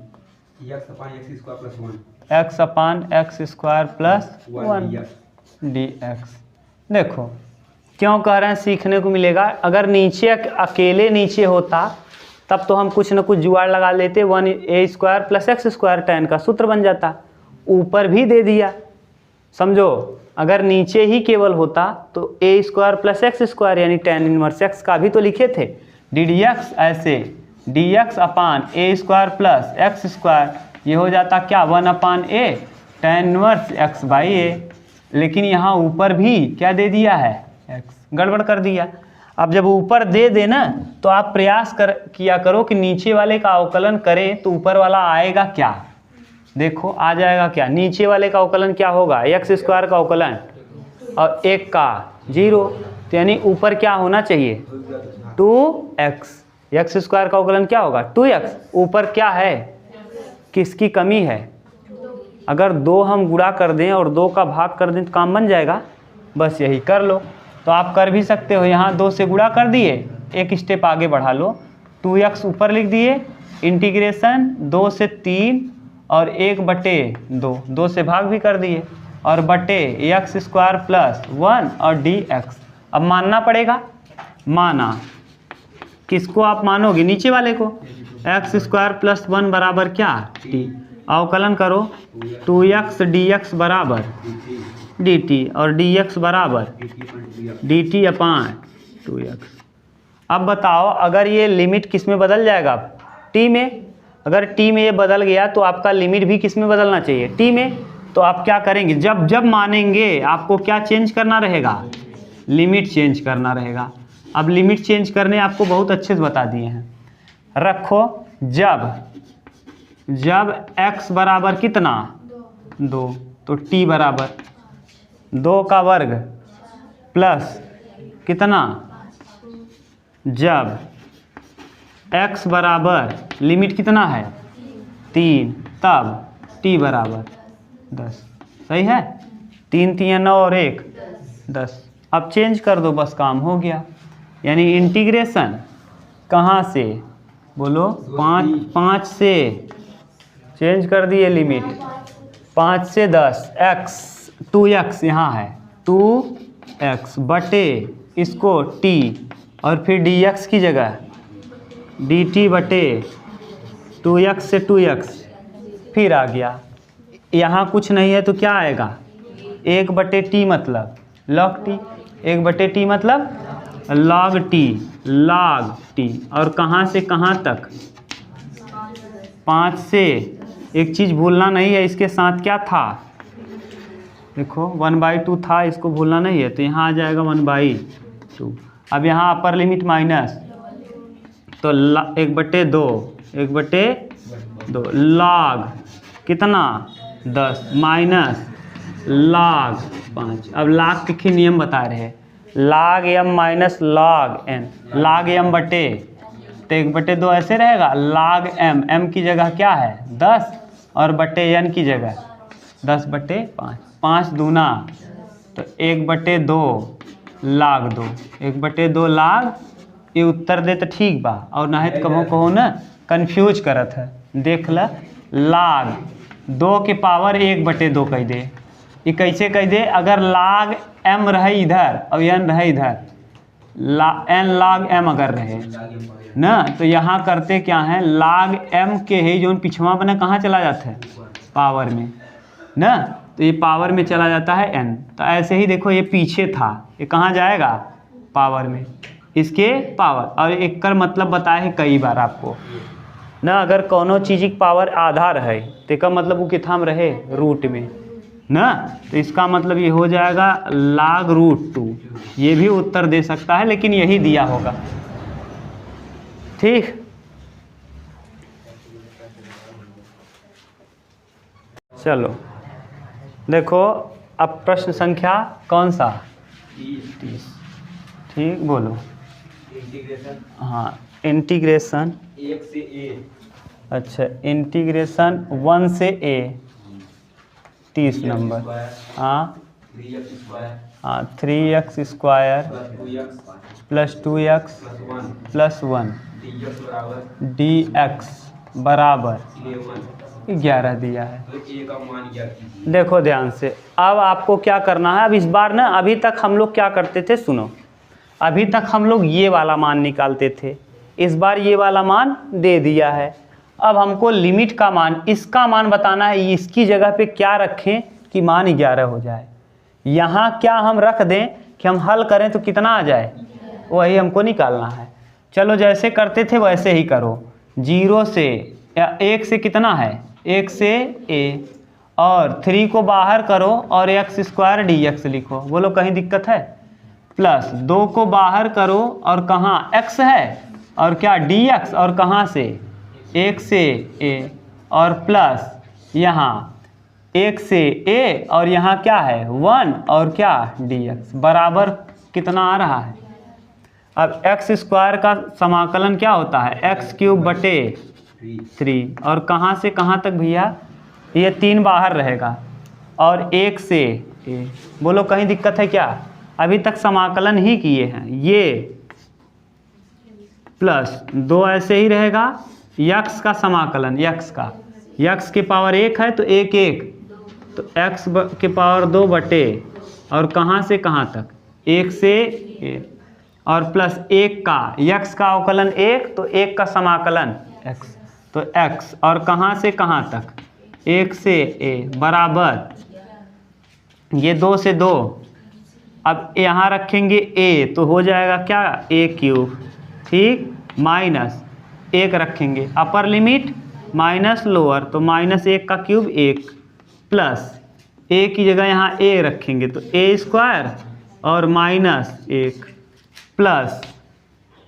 x/x² + 1 dx। देखो क्यों कह रहे हैं सीखने को मिलेगा, अगर नीचे अकेले नीचे होता तब तो हम कुछ ना कुछ जुगाड़ लगा लेते, 1a² + x² tan का सूत्र बन जाता, ऊपर भी दे दिया, समझो। अगर नीचे ही केवल होता तो a² + x² यानी tan इनवर्स x का भी तो लिखे थे, ddx ऐसे dx/a² + x², ये हो जाता क्या 1/a tan इनवर्स x/a, लेकिन यहाँ ऊपर भी क्या दे दिया है x, गड़बड़ कर दिया। अब जब ऊपर दे देना तो आप प्रयास किया करो कि नीचे वाले का अवकलन करें तो ऊपर वाला आएगा क्या, देखो आ जाएगा क्या, नीचे वाले का अवकलन क्या होगा x² का अवकलन और 1 का 0, तो यानी ऊपर क्या होना चाहिए 2x, x² का अवकलन क्या होगा 2x, ऊपर क्या है किसकी कमी है, अगर 2 हम गुणा कर दें और 2 का भाग कर दें तो काम बन जाएगा, बस यही कर लो। तो आप कर भी सकते हो, यहाँ 2 से गुणा कर दिए, एक स्टेप आगे बढ़ा लो, 2x ऊपर लिख दिए, इंटीग्रेशन 2 से 3 और 1/2, 2 से भाग भी कर दिए, और बटे x² + 1 और dx। अब मानना पड़ेगा, माना, किसको आप मानोगे नीचे वाले को, x² + 1 बराबर क्या t, अवकलन करो 2x dx बराबर dt और dx बराबर dt/2x। अब बताओ अगर ये लिमिट किस में बदल जाएगा t में, अगर t में ये बदल गया तो आपका लिमिट भी किस में बदलना चाहिए t में, तो आप क्या करेंगे जब जब मानेंगे आपको क्या चेंज करना रहेगा, लिमिट चेंज करना रहेगा। अब लिमिट चेंज करने आपको बहुत अच्छे से बता दिए हैं, रखो जब x बराबर कितना 2, तो t बराबर 2 का वर्ग प्लस कितना, जब x बराबर लिमिट कितना है 3, तब t बराबर 10, सही है, 3 3 9 और 1 10। अब चेंज कर दो, बस काम हो गया। यानी इंटीग्रेशन कहाँ से बोलो 5 से चेंज कर दिए लिमिट, 5 से 10 x 2x यहाँ है 2x बटे इसको t और फिर dx की जगह dt बटे 2x से 2x फिर आ गया। यहाँ कुछ नहीं है तो क्या आएगा 1/t मतलब log t, 1/t मतलब log t, और कहाँ से कहाँ तक 5 से, एक चीज़ भूलना नहीं है, इसके साथ क्या था देखो 1/2 था, इसको भूलना नहीं है, तो यहाँ आ जाएगा 1/2। अब यहाँ अपर लिमिट माइनस, तो 1/2 log कितना 10 माइनस log 5। अब log के नियम बता रहे हैं, log m minus log n, log m बटे, तो 1/2 ऐसे रहेगा, log m की जगह क्या है 10 और बटे n की जगह 10/5, 5 दूना तो 1/2 log 2, 1/2 log, ये उत्तर दे तो ठीक बा, और ना है कहो ना कन्फ्यूज करत है। देख ल, log 2 के पावर 1/2 कह दे, ये कैसे कह दे, अगर log m रहे इधर और n रहे इधर, n log m अगर रहे ना, तो यहाँ करते क्या है, log m के ही जो पिछवा बना कहाँ चला जाता है पावर में ना, तो ये पावर में चला जाता है n। तो ऐसे ही देखो ये पीछे था, ये कहाँ जाएगा पावर में, इसके पावर, और एक कर मतलब बताए है कई बार आपको ना, अगर कोनो चीज़ की पावर आधा रहे तो का मतलब वो कितना में रहे रूट में ना, तो इसका मतलब ये हो जाएगा log √2। ये भी उत्तर दे सकता है लेकिन यही दिया होगा। ठीक, चलो देखो अब प्रश्न संख्या कौन सा 30। ठीक बोलो। इंटीग्रेशन हाँ, इंटीग्रेशन 1 से a, अच्छा, इंटीग्रेशन 1 से a 30 नंबर, हाँ 3x स्क्वायर हाँ 3x square plus 2x plus 1 dx बराबर dx बराबर 11 दिया है। तो a का मान क्या कीजिए। देखो ध्यान से, अब आपको क्या करना है, अब इस बार ना, अभी तक हम लोग क्या करते थे, सुनो, अभी तक हम लोग ये वाला मान निकालते थे, इस बार ये वाला मान दे दिया है। अब हमको लिमिट का मान, इसका मान बताना है, इसकी जगह पे क्या रखें कि मान 11 हो जाए। यहाँ क्या हम रख दें कि हम हल करें तो कितना आ जाए, वही हमको निकालना है। चलो जैसे करते थे वैसे ही करो, 0 से या 1 से कितना है, 1 से a, और 3 को बाहर करो और x स्क्वायर dx लिखो, बोलो कहीं दिक्कत है, प्लस 2 को बाहर करो और कहाँ x है और क्या dx, और कहाँ से 1 से a, और प्लस यहाँ 1 से a और यहाँ क्या है 1 और क्या dx बराबर कितना आ रहा है। अब x स्क्वायर का समाकलन क्या होता है, x³ बटे 3, और कहाँ से कहाँ तक भैया, ये 3 बाहर रहेगा और 1 से a, बोलो कहीं दिक्कत है क्या, अभी तक समाकलन ही किए हैं, ये प्लस 2 ऐसे ही रहेगा, x का समाकलन, x के पावर 1 है तो 1 1, तो x के पावर 2 बटे, और कहाँ से कहाँ तक 1 से a, और प्लस 1 का, x का अवकलन 1 तो 1 का समाकलन x, तो x, और कहाँ से कहाँ तक 1 से a बराबर, ये 2 से 2, अब यहाँ रखेंगे a तो हो जाएगा क्या a³, ठीक, माइनस 1 रखेंगे अपर लिमिट माइनस लोअर, तो -1 का क्यूब 1, प्लस a की जगह यहाँ a रखेंगे तो a स्क्वायर और -1, प्लस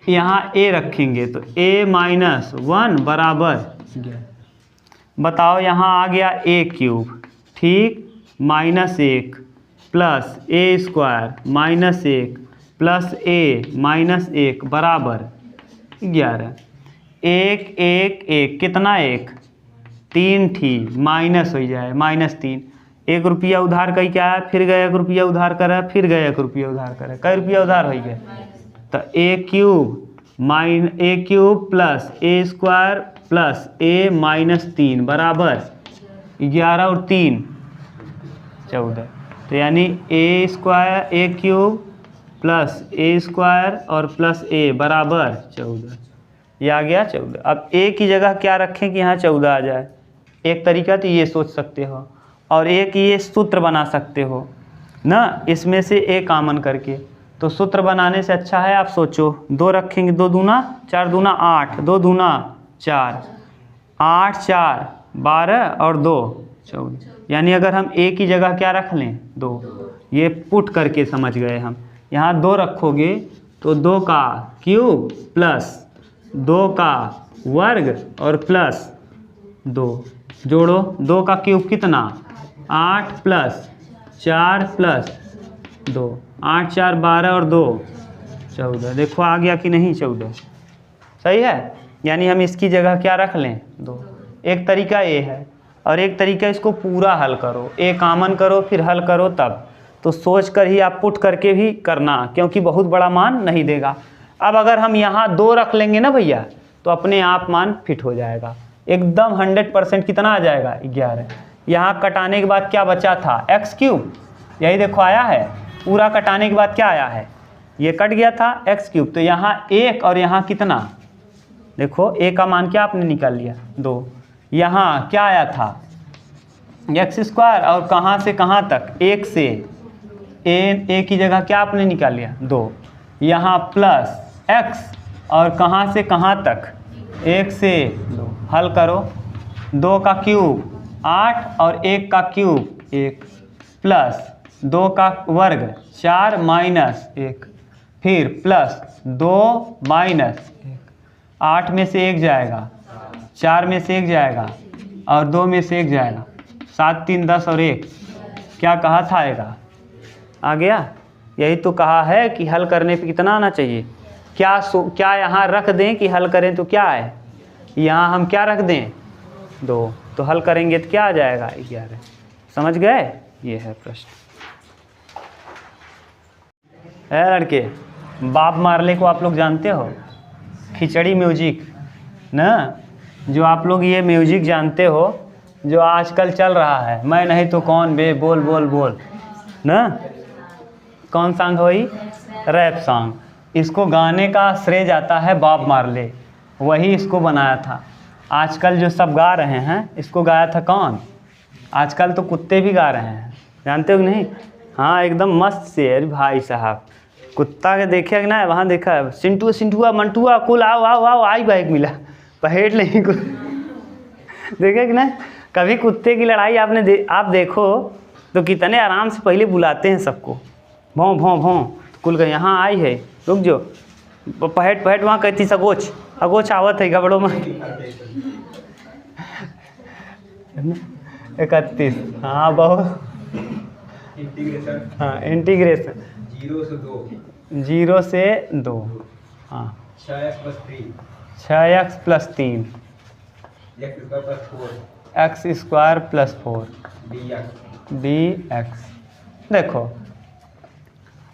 यहाँ a रखेंगे तो a-1 बराबर 11। बताओ यहाँ आ गया a³, ठीक, -1 plus a square -1 plus a-1 बराबर 11। 1 1 1 कितना 1, 3 थी, माइनस हो जाए -3, 1 रुपया उधार कहीं क्या है, फिर गए 1 रुपया उधार करा, फिर गए 1 रुपया उधार करा, कई रुपया उधार हो गए, तो a³ plus a square plus a-3 बराबर 11 और 3 14, तो यानी a square a³ plus a square और प्लस a बराबर 14, ये आ गया 14। अब a की जगह क्या रखें कि यहाँ 14 आ जाए, एक तरीका तो ये सोच सकते हो, और एक ये सूत्र बना सकते हो ना, इसमें से a कॉमन करके, तो सूत्र बनाने से अच्छा है आप सोचो, 2 रखेंगे, 2 दूना 4 दूना 8, 2 दूना 4, 8 4 12 और 2 14, यानी अगर हम a की जगह क्या रख लें 2, ये पुट करके समझ गए हम, यहाँ 2 रखोगे तो 2 का क्यूब प्लस 2 का वर्ग और प्लस 2, जोड़ो 2 का क्यूब कितना 8 प्लस 4 प्लस 2, 8 4 12 और 2 14। देखो आ गया कि नहीं 14, सही है। यानी हम इसकी जगह क्या रख लें 2। एक तरीका ये है और एक तरीका इसको पूरा हल करो, ए कॉमन करो फिर हल करो तब। तो सोच कर ही आप पुट करके भी करना, क्योंकि बहुत बड़ा मान नहीं देगा। अब अगर हम यहाँ 2 रख लेंगे ना भैया तो अपने आप मान फिट हो जाएगा एकदम 100%। कितना आ जाएगा 11। यहाँ कटाने के बाद क्या बचा था x3, यही देखो आया है। पूरा कटाने के बाद क्या आया है, ये कट गया था x3। तो यहाँ 1 और यहाँ कितना, देखो a का मान क्या आपने निकाल लिया 2। यहाँ क्या आया था x² और कहाँ से कहाँ तक 1 से a की जगह क्या आपने निकाल लिया 2। यहाँ प्लस x और कहाँ से कहाँ तक 1 से 2। हल करो, 2 का क्यूब 8 और 1 का क्यूब 1 प्लस 2 का वर्ग 4 माइनस 1 फिर प्लस 2 माइनस 1। 8 में से 1 जाएगा, 4 में से 1 जाएगा और 2 में से 1 जाएगा। 7 3 10 और 1 क्या कहा था आएगा, आ गया। यही तो कहा है कि हल करने पे कितना आना चाहिए। क्या यहाँ रख दें कि हल करें तो क्या है, यहाँ हम क्या रख दें 2, तो हल करेंगे तो क्या आ जाएगा 11। समझ गए, ये है प्रश्न। लड़के, बाप मार्ले को आप लोग जानते हो, खिचड़ी म्यूजिक ना, जो आप लोग ये म्यूजिक जानते हो जो आजकल चल रहा है, मैं नहीं तो कौन बे बोल बोल बोल ना, कौन सॉन्ग हो ये, रैप सॉन्ग। इसको गाने का श्रेय जाता है बाप मार्ले, वही इसको बनाया था। आजकल जो सब गा रहे हैं इसको गाया था कौन, आजकल तो कुत्ते भी गा रहे हैं, जानते हो कि नहीं। हाँ एकदम मस्त शेर भाई साहब, कुत्ता के देखे कि ना, वहाँ देखा है सिंटू सिंटुआ मंटुआ कुल आओ आओ आओ आई बाइक मिला पहेट नहीं कुल देखे कि ना। कभी कुत्ते की लड़ाई आपने आप देखो तो कितने आराम से पहले बुलाते हैं सबको, भों भों भों कुल का यहाँ आई है, रुक जो पहेट पहेट वहाँ कहती सगोच अगोच आवत है गबड़ों में 31। हाँ बहुत, हाँ इंटीग्रेशन 0 से 2 हाँ 6x plus 3 x² plus 4 dx। देखो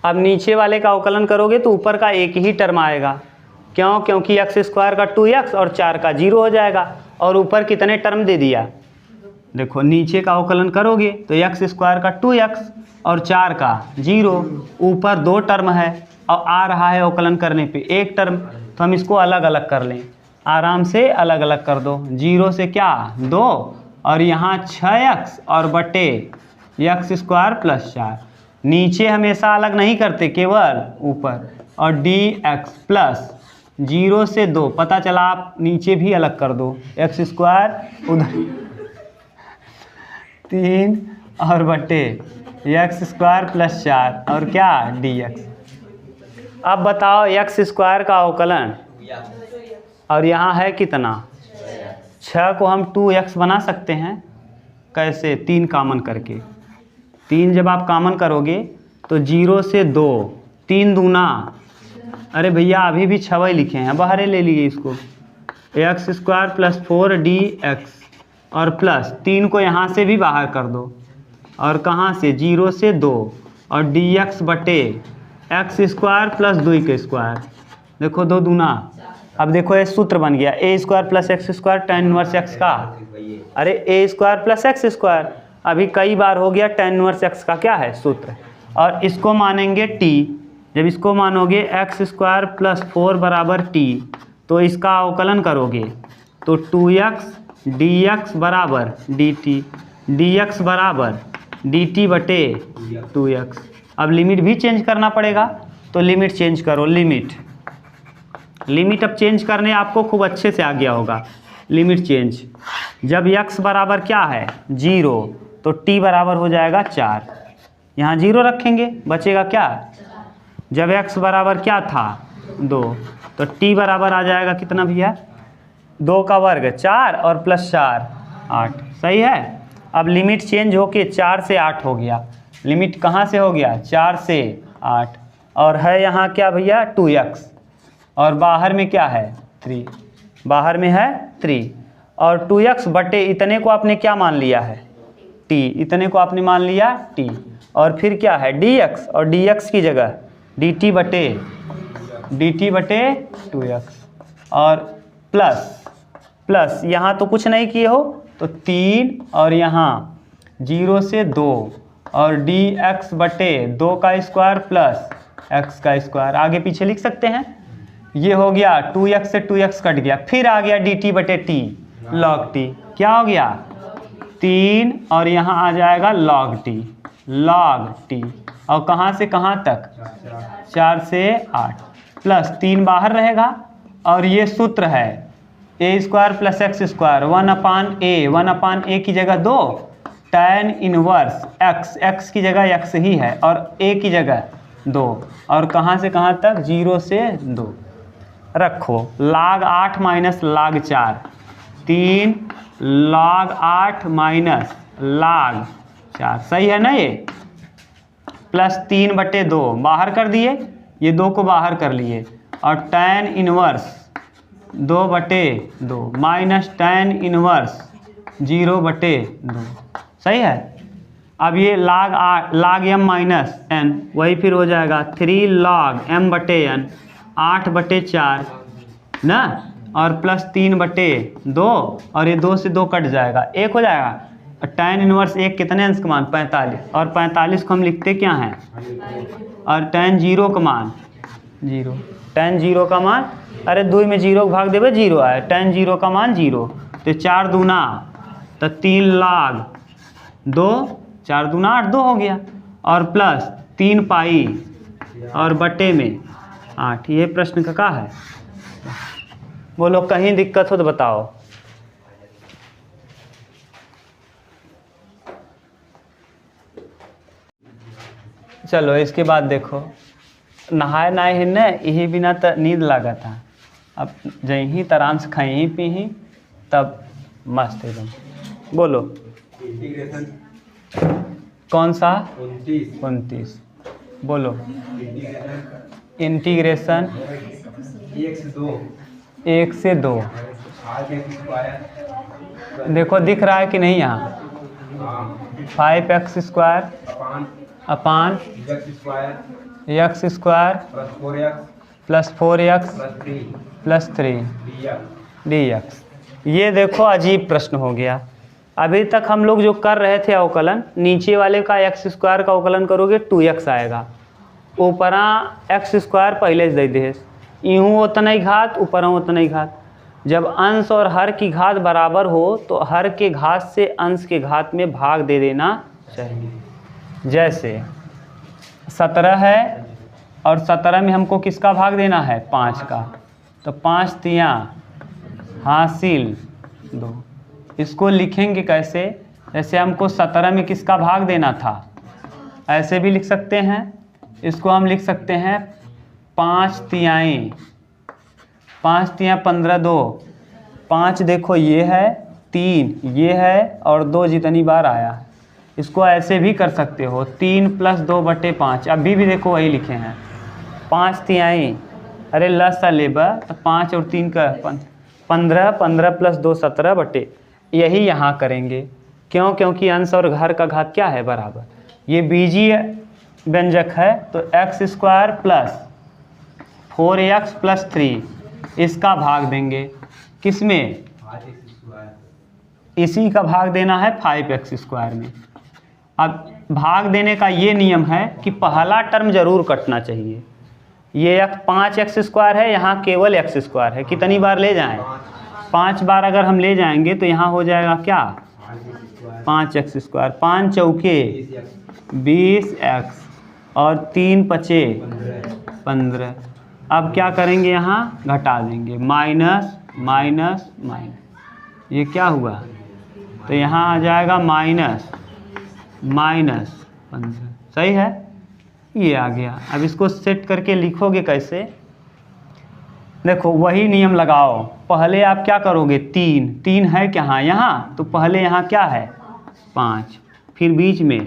अब नीचे वाले का अवकलन करोगे तो ऊपर का एक ही टर्म आएगा, क्यों, क्योंकि x² का 2x और 4 का 0 हो जाएगा। और ऊपर कितने टर्म दे दिया, देखो नीचे का अवकलन करोगे तो x² का 2x और 4 का 0, ऊपर 2 टर्म है और आ रहा है अवकलन करने पे 1 टर्म, तो हम इसको अलग अलग कर लें, आराम से अलग अलग कर दो। 0 से क्या 2 और यहाँ 6x और बटे x² प्लस 4। नीचे हमेशा अलग नहीं करते, केवल ऊपर। और dx प्लस 0 से 2, पता चला आप नीचे भी अलग कर दो, x² उधर 3 और बटे x² प्लस 4 और क्या dx। अब बताओ x² का अवकलन, और यहाँ है कितना 6 को हम 2x बना सकते हैं, कैसे, 3 कॉमन करके। 3 जब आप कॉमन करोगे तो 0 से 2, 3 दूना, अरे भैया अभी भी 6 लिखे हैं, बाहर ले लिए इसको, x² प्लस 4 dx और प्लस 3 को यहाँ से भी बाहर कर दो, और कहाँ से 0 से 2 और dx बटे x² प्लस 2 के स्क्वायर। देखो 2 दूना, अब देखो ये सूत्र बन गया a² plus x² tan inverse x का, अरे a² प्लस x², अभी कई बार हो गया tan इनवर्स x का क्या है सूत्र। और इसको मानेंगे t, जब इसको मानोगे x² प्लस 4 बराबर t, तो इसका अवकलन करोगे तो 2x dx बराबर dt, dx बराबर dt बटे 2x। अब लिमिट भी चेंज करना पड़ेगा, तो लिमिट चेंज करो, लिमिट अब चेंज करने आपको खूब अच्छे से आ गया होगा। लिमिट चेंज, जब x बराबर क्या है 0, तो t बराबर हो जाएगा 4, यहाँ 0 रखेंगे, बचेगा क्या, जब x बराबर क्या था 2, तो t बराबर आ जाएगा कितना भैया, 2 का वर्ग 4 और प्लस 4 8, सही है। अब लिमिट चेंज होके 4 से 8 हो गया, लिमिट कहाँ से हो गया 4 से 8 और है यहाँ क्या भैया 2x और बाहर में क्या है 3, बाहर में है 3 और 2x बटे इतने को आपने क्या मान लिया है t, इतने को आपने मान लिया t और फिर क्या है dx और dx की जगह dt बटे 2x और प्लस यहाँ तो कुछ नहीं किए हो तो 3 और यहाँ 0 से 2 और dx बटे 2 का स्क्वायर प्लस x का स्क्वायर आगे पीछे लिख सकते हैं। ये हो गया 2x से 2x कट गया, फिर आ गया dt बटे t log t, क्या हो गया 3 और यहाँ आ जाएगा log t और कहाँ से कहाँ तक 4 से 8 प्लस 3 बाहर रहेगा और ये सूत्र है a square plus x square 1/a की जगह 2 tan इनवर्स x की जगह x ही है और a की जगह 2 और कहाँ से कहाँ तक 0 से 2 रखो log 8 minus log 4 3 log 8 minus log 4 सही है ना ये प्लस 3 बटे 2 बाहर कर दिए, ये 2 को बाहर कर लिए और tan इनवर्स 2 बटे 2 माइनस tan इनवर्स 0 बटे 2 सही है। अब ये log m माइनस n वही फिर हो जाएगा 3 log m बटे n 8 बटे 4 ना और प्लस 3 बटे 2 और ये 2 से 2 कट जाएगा 1 हो जाएगा और tan इनवर्स 1 कितने अंश का मान 45 और 45 को हम लिखते क्या हैं और tan 0 का मान 0, tan 0 का मान अरे 2 में 0 भाग देवे 0 आए tan 0 का मान 0 तो 4 दूना तो 3 log 2 4 दूना 8 2 हो गया और प्लस 3 पाई और बटे में 8। ये प्रश्न का है बोलो कहीं दिक्कत हो तो बताओ। चलो इसके बाद देखो नहाए नाए है न यही बिना तो नींद लगा था, अब जही तो आराम से खाई पी तब मस्त एकदम। बोलो कौन सा 29 बोलो इंटीग्रेशन 1 से 2 देखो दिख रहा है कि नहीं यहाँ 5x square upon x square plus 4x plus 3 dx। ये देखो अजीब प्रश्न हो गया। अभी तक हम लोग जो कर रहे थे अवकलन नीचे वाले का x स्क्वायर का अवकलन करोगे 2x आएगा, ऊपरा x स्क्वायर पहले से दे दे यूँ उतना ही घात ऊपरा उतना ही घात। जब अंश और हर की घात बराबर हो तो हर के घात से अंश के घात में भाग दे देना चाहिए। जैसे 17 है और 17 में हमको किसका भाग देना है 5 का, तो 5 तियाँ हासिल 2। इसको लिखेंगे कैसे, जैसे हमको 17 में किसका भाग देना था ऐसे भी लिख सकते हैं। इसको हम लिख सकते हैं 5 तिहाई 15 2 5 देखो ये है 3 ये है और 2 जितनी बार आया है। इसको ऐसे भी कर सकते हो 3 प्लस 2 बटे 5, अभी भी देखो वही लिखे हैं 5 तिहाई अरे लस लेबर तो 5 और 3 का 15 15 प्लस 2 17 बटे यही यहाँ करेंगे। क्यों, क्योंकि अंश और घर का घात क्या है बराबर। ये बीजीय व्यंजक है तो x square plus 4x plus 3 इसका भाग देंगे किस में, इसी का भाग देना है 5x स्क्वायर में। अब भाग देने का ये नियम है कि पहला टर्म जरूर कटना चाहिए। ये 5x स्क्वायर है, यहाँ केवल x स्क्वायर है, कितनी बार ले जाएं 5 बार अगर हम ले जाएंगे तो यहाँ हो जाएगा क्या 5x स्क्वायर 5 चौके 20x और 3 पचे 15। अब क्या करेंगे यहाँ घटा देंगे माइनस माइनस माइनस, ये क्या हुआ तो यहाँ आ जाएगा माइनस माइनस 15 सही है, ये आ गया। अब इसको सेट करके लिखोगे कैसे, देखो वही नियम लगाओ। पहले आप क्या करोगे 3 है क्या यहाँ तो पहले यहाँ क्या है 5, फिर बीच में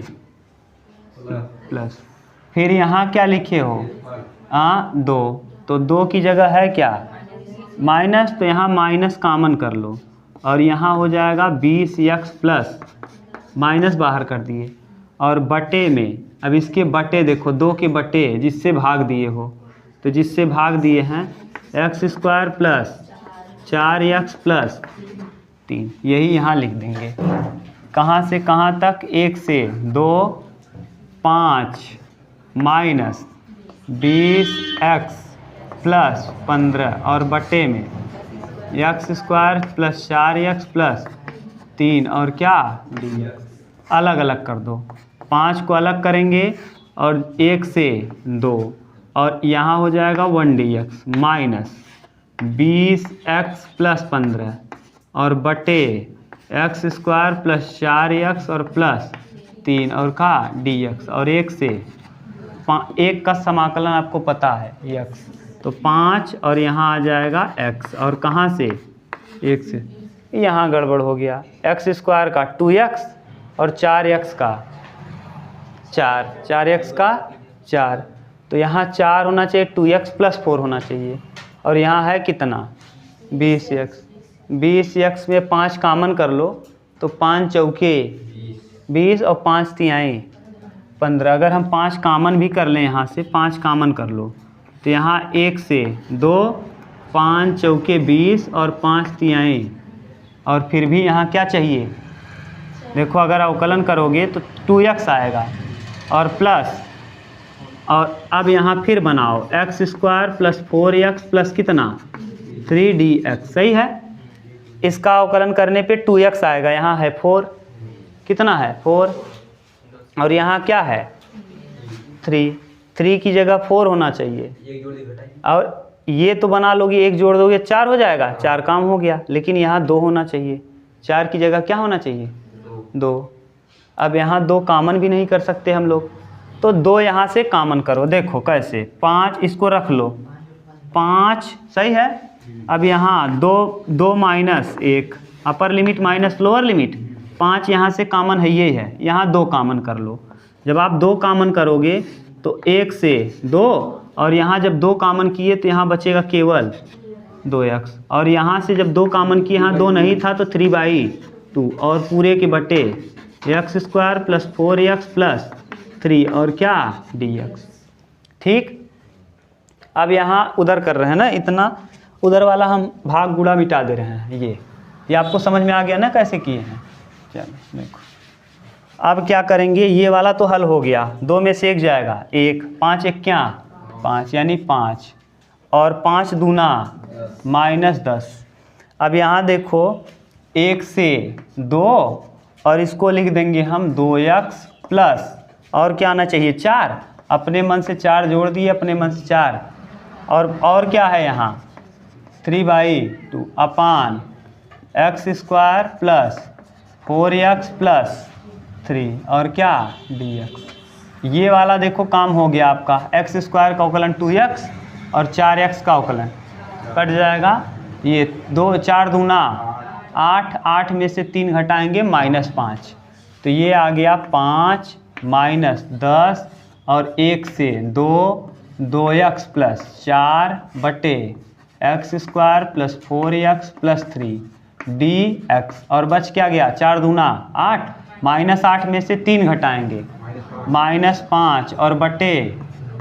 प्लस, फिर यहाँ क्या लिखे हो 2, तो 2 की जगह है क्या माइनस, तो यहाँ माइनस कॉमन कर लो और यहाँ हो जाएगा 20x प्लस माइनस बाहर कर दिए और बटे में, अब इसके बटे देखो 2 के बटे जिससे भाग दिए हो, तो जिससे भाग दिए हैं x² प्लस 4x प्लस 3, यही यहाँ लिख देंगे। कहाँ से कहाँ तक, 1 से 2 5 माइनस 20x प्लस 15 और बटे में x² प्लस 4x प्लस 3 और क्या dx। अलग अलग कर दो, 5 को अलग करेंगे और 1 से 2 और यहाँ हो जाएगा 1 dx माइनस 20x प्लस 15 और बटे x² प्लस 4x और प्लस 3 और का dx और 1 से 1 का समाकलन आपको पता है x, तो 5 और यहाँ आ जाएगा x और कहाँ से 1 से, यहाँ गड़बड़ हो गया, x² का 2x और 4x का 4x का 4, तो यहाँ 4 होना चाहिए, 2x प्लस 4 होना चाहिए और यहाँ है कितना 20x में 5 कॉमन कर लो तो 5 चौके 20 और 5 तिहाई 15, अगर हम 5 कॉमन भी कर लें, यहाँ से 5 कॉमन कर लो तो यहाँ 1 से 2 5 चौके 20 और 5 तिहाई, और फिर भी यहाँ क्या चाहिए, देखो अगर अवकलन करोगे तो 2x आएगा और प्लस, और अब यहाँ फिर बनाओ x² प्लस 4x प्लस कितना 3dx, सही है। इसका अवकलन करने पे 2x आएगा, यहाँ है 4, कितना है 4 और यहाँ क्या है 3 की जगह 4 होना चाहिए और ये तो बना लोगे, एक जोड़ दोगे 4 हो जाएगा, 4 काम हो गया, लेकिन यहाँ 2 होना चाहिए, 4 की जगह क्या होना चाहिए 2। अब यहाँ 2 कॉमन भी नहीं कर सकते हम लोग, तो 2 यहाँ से कॉमन करो, देखो कैसे 5 इसको रख लो 5, सही है। अब यहाँ 2 minus 1 upper limit minus lower limit, 5 यहाँ से कॉमन है, ये है, यहाँ 2 कॉमन कर लो। जब आप 2 कॉमन करोगे तो 1 से 2 और यहाँ जब 2 कॉमन किए तो यहाँ बचेगा केवल 2x, और यहाँ से जब 2 कॉमन किए, यहाँ 2 नहीं था तो 3/2 और पूरे के बटे x² प्लस 4x प्लस 3 और क्या dx, ठीक। अब यहाँ उधर कर रहे हैं ना, इतना उधर वाला हम भाग गुणा मिटा दे रहे हैं, ये आपको समझ में आ गया ना कैसे किए हैं। चलो देखो अब क्या करेंगे, ये वाला तो हल हो गया, 2 में से 1 जाएगा 1, 5 1 क्या 5 यानी 5 और 5 दूना -10। अब यहाँ देखो 1 से 2 और इसको लिख देंगे हम 2x प्लस, और क्या आना चाहिए 4, अपने मन से 4 जोड़ दिए, अपने मन से 4, और क्या है यहाँ 3/2 अपान x² प्लस 4x प्लस 3 और क्या dx। ये वाला देखो काम हो गया आपका, x² का अवकलन 2x और 4x का अवकलन कट जाएगा, ये 4 दूना 8, 8 में से 3 घटाएंगे -5, तो ये आ गया 5 -10 और 1 से 2x प्लस 4 बटे x² plus 4x plus 3 dx, और बच क्या गया 4 दूना 8, -8 में से 3 घटाएंगे -5 और बटे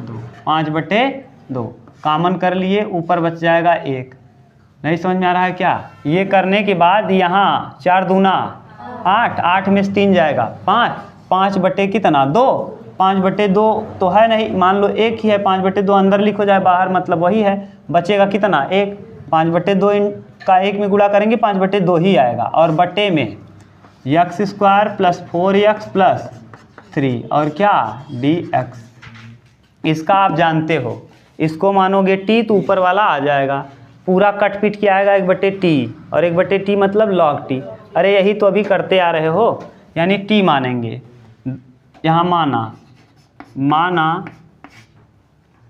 2, 5/2 कॉमन कर लिए, ऊपर बच जाएगा 1। नहीं समझ में आ रहा है क्या। ये करने के बाद यहाँ 4 दूना 8, 8 में से 3 जाएगा 5, 5 बटे कितना 2, 5/2 तो है नहीं, मान लो 1 ही है, 5/2 अंदर लिखो जाए बाहर, मतलब वही है, बचेगा कितना 1, 5/2 का 1 में गुणा करेंगे 5/2 ही आएगा, और बटे में x² प्लस 4x प्लस 3 और क्या dx। इसका आप जानते हो, इसको मानोगे t तो ऊपर वाला आ जाएगा, पूरा कट पीट के आएगा 1/t, और 1/t मतलब log t। अरे यही तो अभी करते आ रहे हो, यानी t मानेंगे, यहाँ माना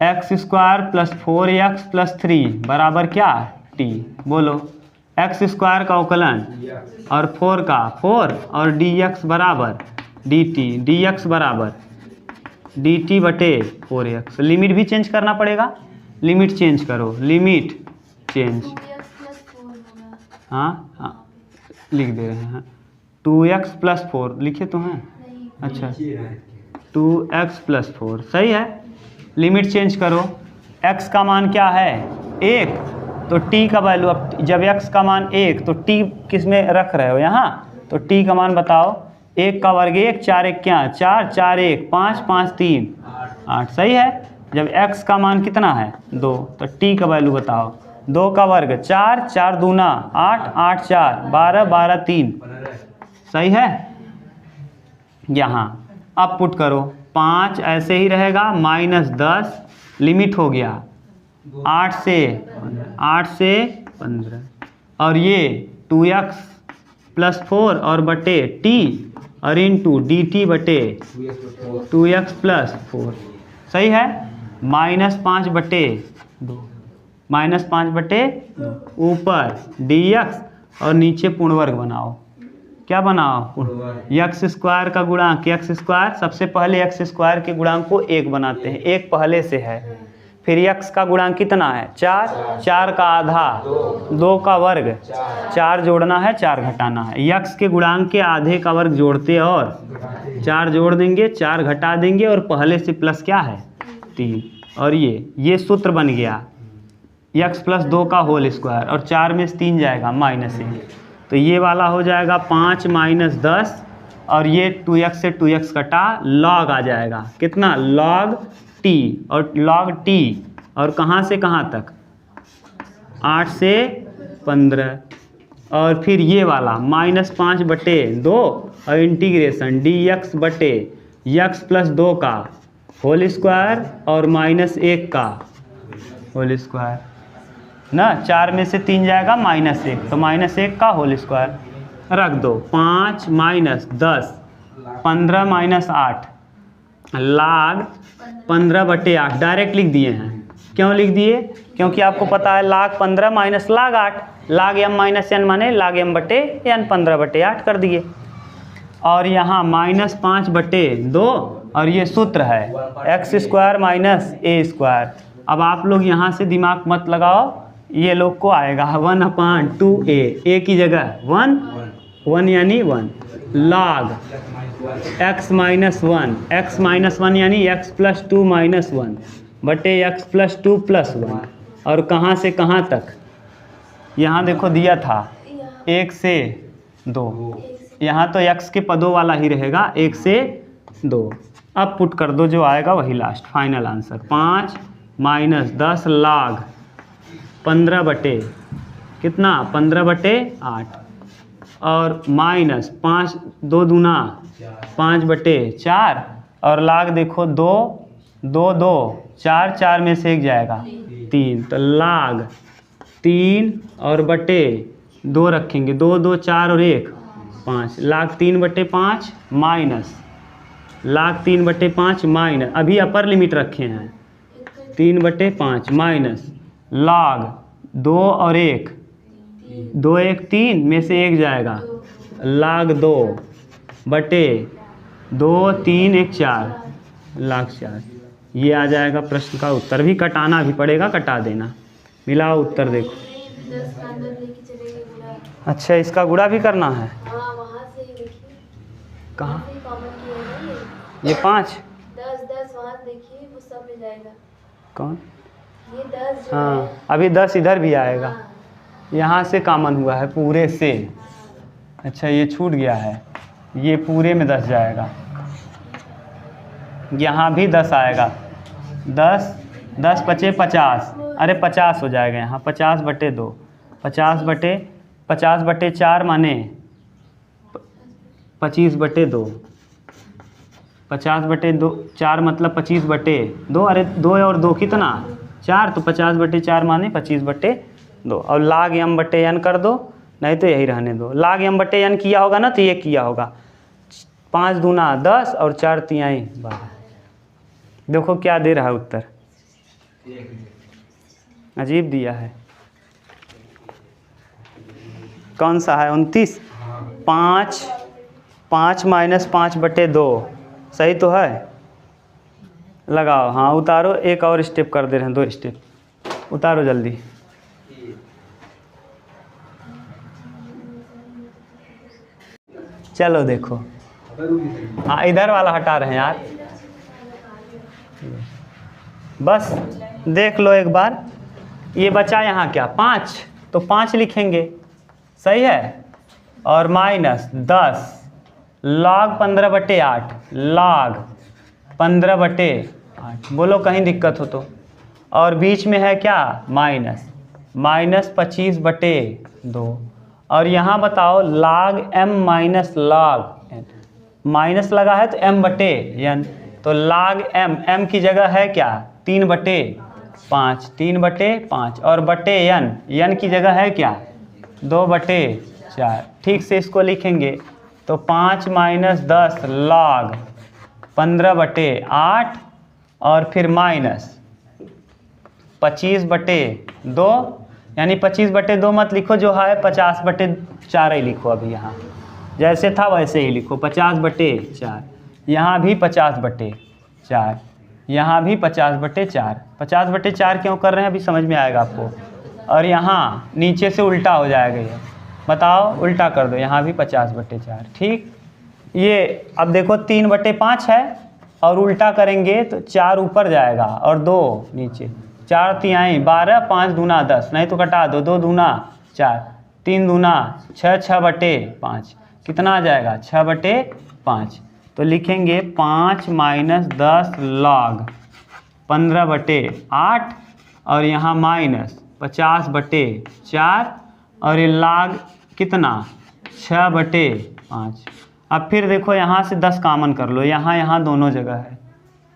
x² प्लस 4x प्लस 3 बराबर क्या t, बोलो x² का अवकलन और 4 का 4 और dx बराबर dt, dx बराबर dt बटे 4x। लिमिट भी चेंज करना पड़ेगा, लिमिट चेंज करो, लिमिट चेंज। 2x प्लस 4 होगा। हाँ हाँ लिख दे रहे हैं 2x प्लस 4 लिखे तो हैं। नहीं, अच्छा 2x प्लस 4 सही है। लिमिट चेंज करो, x का मान क्या है 1, तो t का वैल्यू, अब जब x का मान 1 तो t किस में रख रहे हो यहाँ, तो t का मान बताओ। 1 का वर्ग 1, 4 1 क्या 4, 4 1 5, 5 3 8 सही है। जब x का मान कितना है 2, तो t का वैल्यू बताओ। 2 का वर्ग 4, 4 दूना 8, 8 4 12, 12 3 सही है। यहाँ अब पुट करो, 5 ऐसे ही रहेगा, -10 लिमिट हो गया 8 से 15, और ये 2x प्लस 4 और बटे t और इंटू dt बटे 2x प्लस 4 सही है। -5 बटे 2, -5 बटे 2 ऊपर dx और नीचे पूर्ण वर्ग बनाओ। क्या बनाओ x स्क्वायर का गुणांक, x स्क्वायर सबसे पहले x स्क्वायर के गुणांक को 1 बनाते हैं, 1 पहले से है। फिर x का गुणांक कितना है 4, 4 का आधा 2 का वर्ग 4 जोड़ना है 4 घटाना है। x के गुणांक के आधे का वर्ग जोड़ते और 4 जोड़ देंगे 4 घटा देंगे और पहले से प्लस क्या है 3, और ये सूत्र बन गया x प्लस 2 का होल स्क्वायर, और 4 में से 3 जाएगा -1, तो ये वाला हो जाएगा 5 - 10, और ये 2x से 2x कटा log आ जाएगा कितना log t, और log t और कहाँ से कहाँ तक 8 से 15, और फिर ये वाला -5 बटे 2 और इंटीग्रेशन dx बटे x प्लस 2 का होल स्क्वायर और -1 का होल स्क्वायर ना, 4 में से 3 जाएगा -1, तो -1 का होल स्क्वायर रख दो। 5 - 10 15 - 8 log 15 बटे 8 डायरेक्ट लिख दिए हैं। क्यों लिख दिए, क्योंकि आपको पता है log 15 minus log 8, log m minus n माने log m बटे n 15 बटे 8 कर दिए। और यहाँ -5 बटे 2, और ये सूत्र है x square minus a square. अब आप लोग यहाँ से दिमाग मत लगाओ, ये लोग को आएगा 1/2a, a की जगह 1 यानी 1 log x माइनस 1 यानी x प्लस 2 माइनस 1 बटे x प्लस 2 प्लस 1, और कहाँ से कहाँ तक, यहाँ देखो दिया था 1 से 2, यहाँ तो x के पदों वाला ही रहेगा 1 से 2। अब पुट कर दो, जो आएगा वही लास्ट फाइनल आंसर। 5 - 10 log 15 बटे कितना 15 बटे 8, और -5 2 दूना 5 बटे 4, और लाग देखो 2 2 2 4, 4 में से 1 जाएगा 3, तो लाग 3 और बटे 2 रखेंगे, 2 2 4 और 1 5, लाग 3 बटे 5 माइनस लाग 3 बटे 5 माइनस, अभी अपर लिमिट रखे हैं 3 बटे 5 माइनस log 2 और 1 2 1 3 में से 1 जाएगा log 2 बटे 2 3 1 4 log 4। ये आ जाएगा प्रश्न का उत्तर। भी कटाना भी पड़ेगा, कटा देना। मिलाओ उत्तर देखो। 10 का अंदर लेके चलेंगे गुड़ा। अच्छा इसका गुणा भी करना है, हाँ वहाँ से ही देखिए, कहाँ वहाँ से ही कॉमन किया है ना ये 5 10 वहाँ देखिए वो सब में जाएगा। कौन, ये 10 जो हाँ है, अभी 10 इधर भी आएगा, हाँ, यहाँ से कॉमन हुआ है पूरे से। अच्छा ये छूट गया है, ये पूरे में 10 जाएगा, यहाँ भी 10 आएगा, 10 10 पचे 50, अरे 50 हो जाएगा यहाँ, 50 बटे 2 50 बटे 4 माने 25 बटे 2, 50 बटे 2 4 मतलब 25 बटे 2, अरे 2 और 2 कितना 4, तो 50 बटे 4 माने 25 बटे 2। और लाग m बटे n कर दो, नहीं तो यही रहने दो। लाग m बटे n किया होगा ना, तो ये किया होगा 5 दूना 10 और 4 तिहाई 12। देखो क्या दे रहा है उत्तर, अजीब दिया है। कौन सा है 29, 5 माइनस 5 बटे 2 सही तो है। लगाओ, हाँ उतारो, एक और स्टेप कर दे रहे हैं, 2 स्टेप उतारो जल्दी। चलो देखो, हाँ इधर वाला हटा रहे हैं यार, बस देख लो एक बार। ये बचा यहाँ क्या 5, तो 5 लिखेंगे, सही है। और माइनस 10 log 15/8, log 15/8, बोलो कहीं दिक्कत हो तो। और बीच में है क्या माइनस, -25/2। और यहाँ बताओ log m minus log n, minus लगा है तो m/n, तो log m की जगह है क्या 3/5, 3/5, और बटे n की जगह है क्या 2/4। ठीक से इसको लिखेंगे तो 5 - 10 log 15/8 और फिर माइनस 25/2, यानी 25/2 मत लिखो, जो है 50/4 ही लिखो। अभी यहाँ जैसे था वैसे ही लिखो, 50/4, यहाँ भी 50/4, यहाँ भी 50/4। 50/4 क्यों कर रहे हैं अभी समझ में आएगा आपको। और यहाँ नीचे से उल्टा हो जाएगा, ये बताओ उल्टा कर दो, यहाँ भी 50/4। ठीक, ये अब देखो 3/5 है और उल्टा करेंगे तो 4 ऊपर जाएगा और 2 नीचे, 4 तिहाई 12, 5 दूना 10, नहीं तो कटा दो, 2 दूना 4, 3 दूना 6, 6/5, कितना आ जाएगा 6/5। तो लिखेंगे 5 - 10 log 15/8 और यहाँ माइनस 50/4 और ये log कितना 6/5। अब फिर देखो यहाँ से 10 कामन कर लो, यहाँ दोनों जगह है,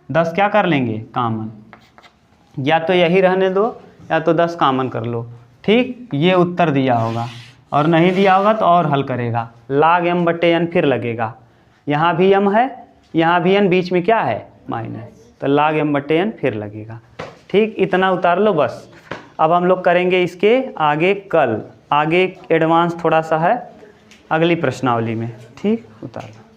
10 क्या कर लेंगे कामन, या तो यही रहने दो या तो 10 कामन कर लो। ठीक, ये उत्तर दिया होगा, और नहीं दिया होगा तो और हल करेगा। log m/n फिर लगेगा, यहाँ भी m है, यहाँ भी n, बीच में क्या है माइनस, तो log m/n फिर लगेगा। ठीक, इतना उतार लो बस। अब हम लोग करेंगे इसके आगे कल, आगे एडवांस थोड़ा सा है अगली प्रश्नावली में। ठीक, उतार लो।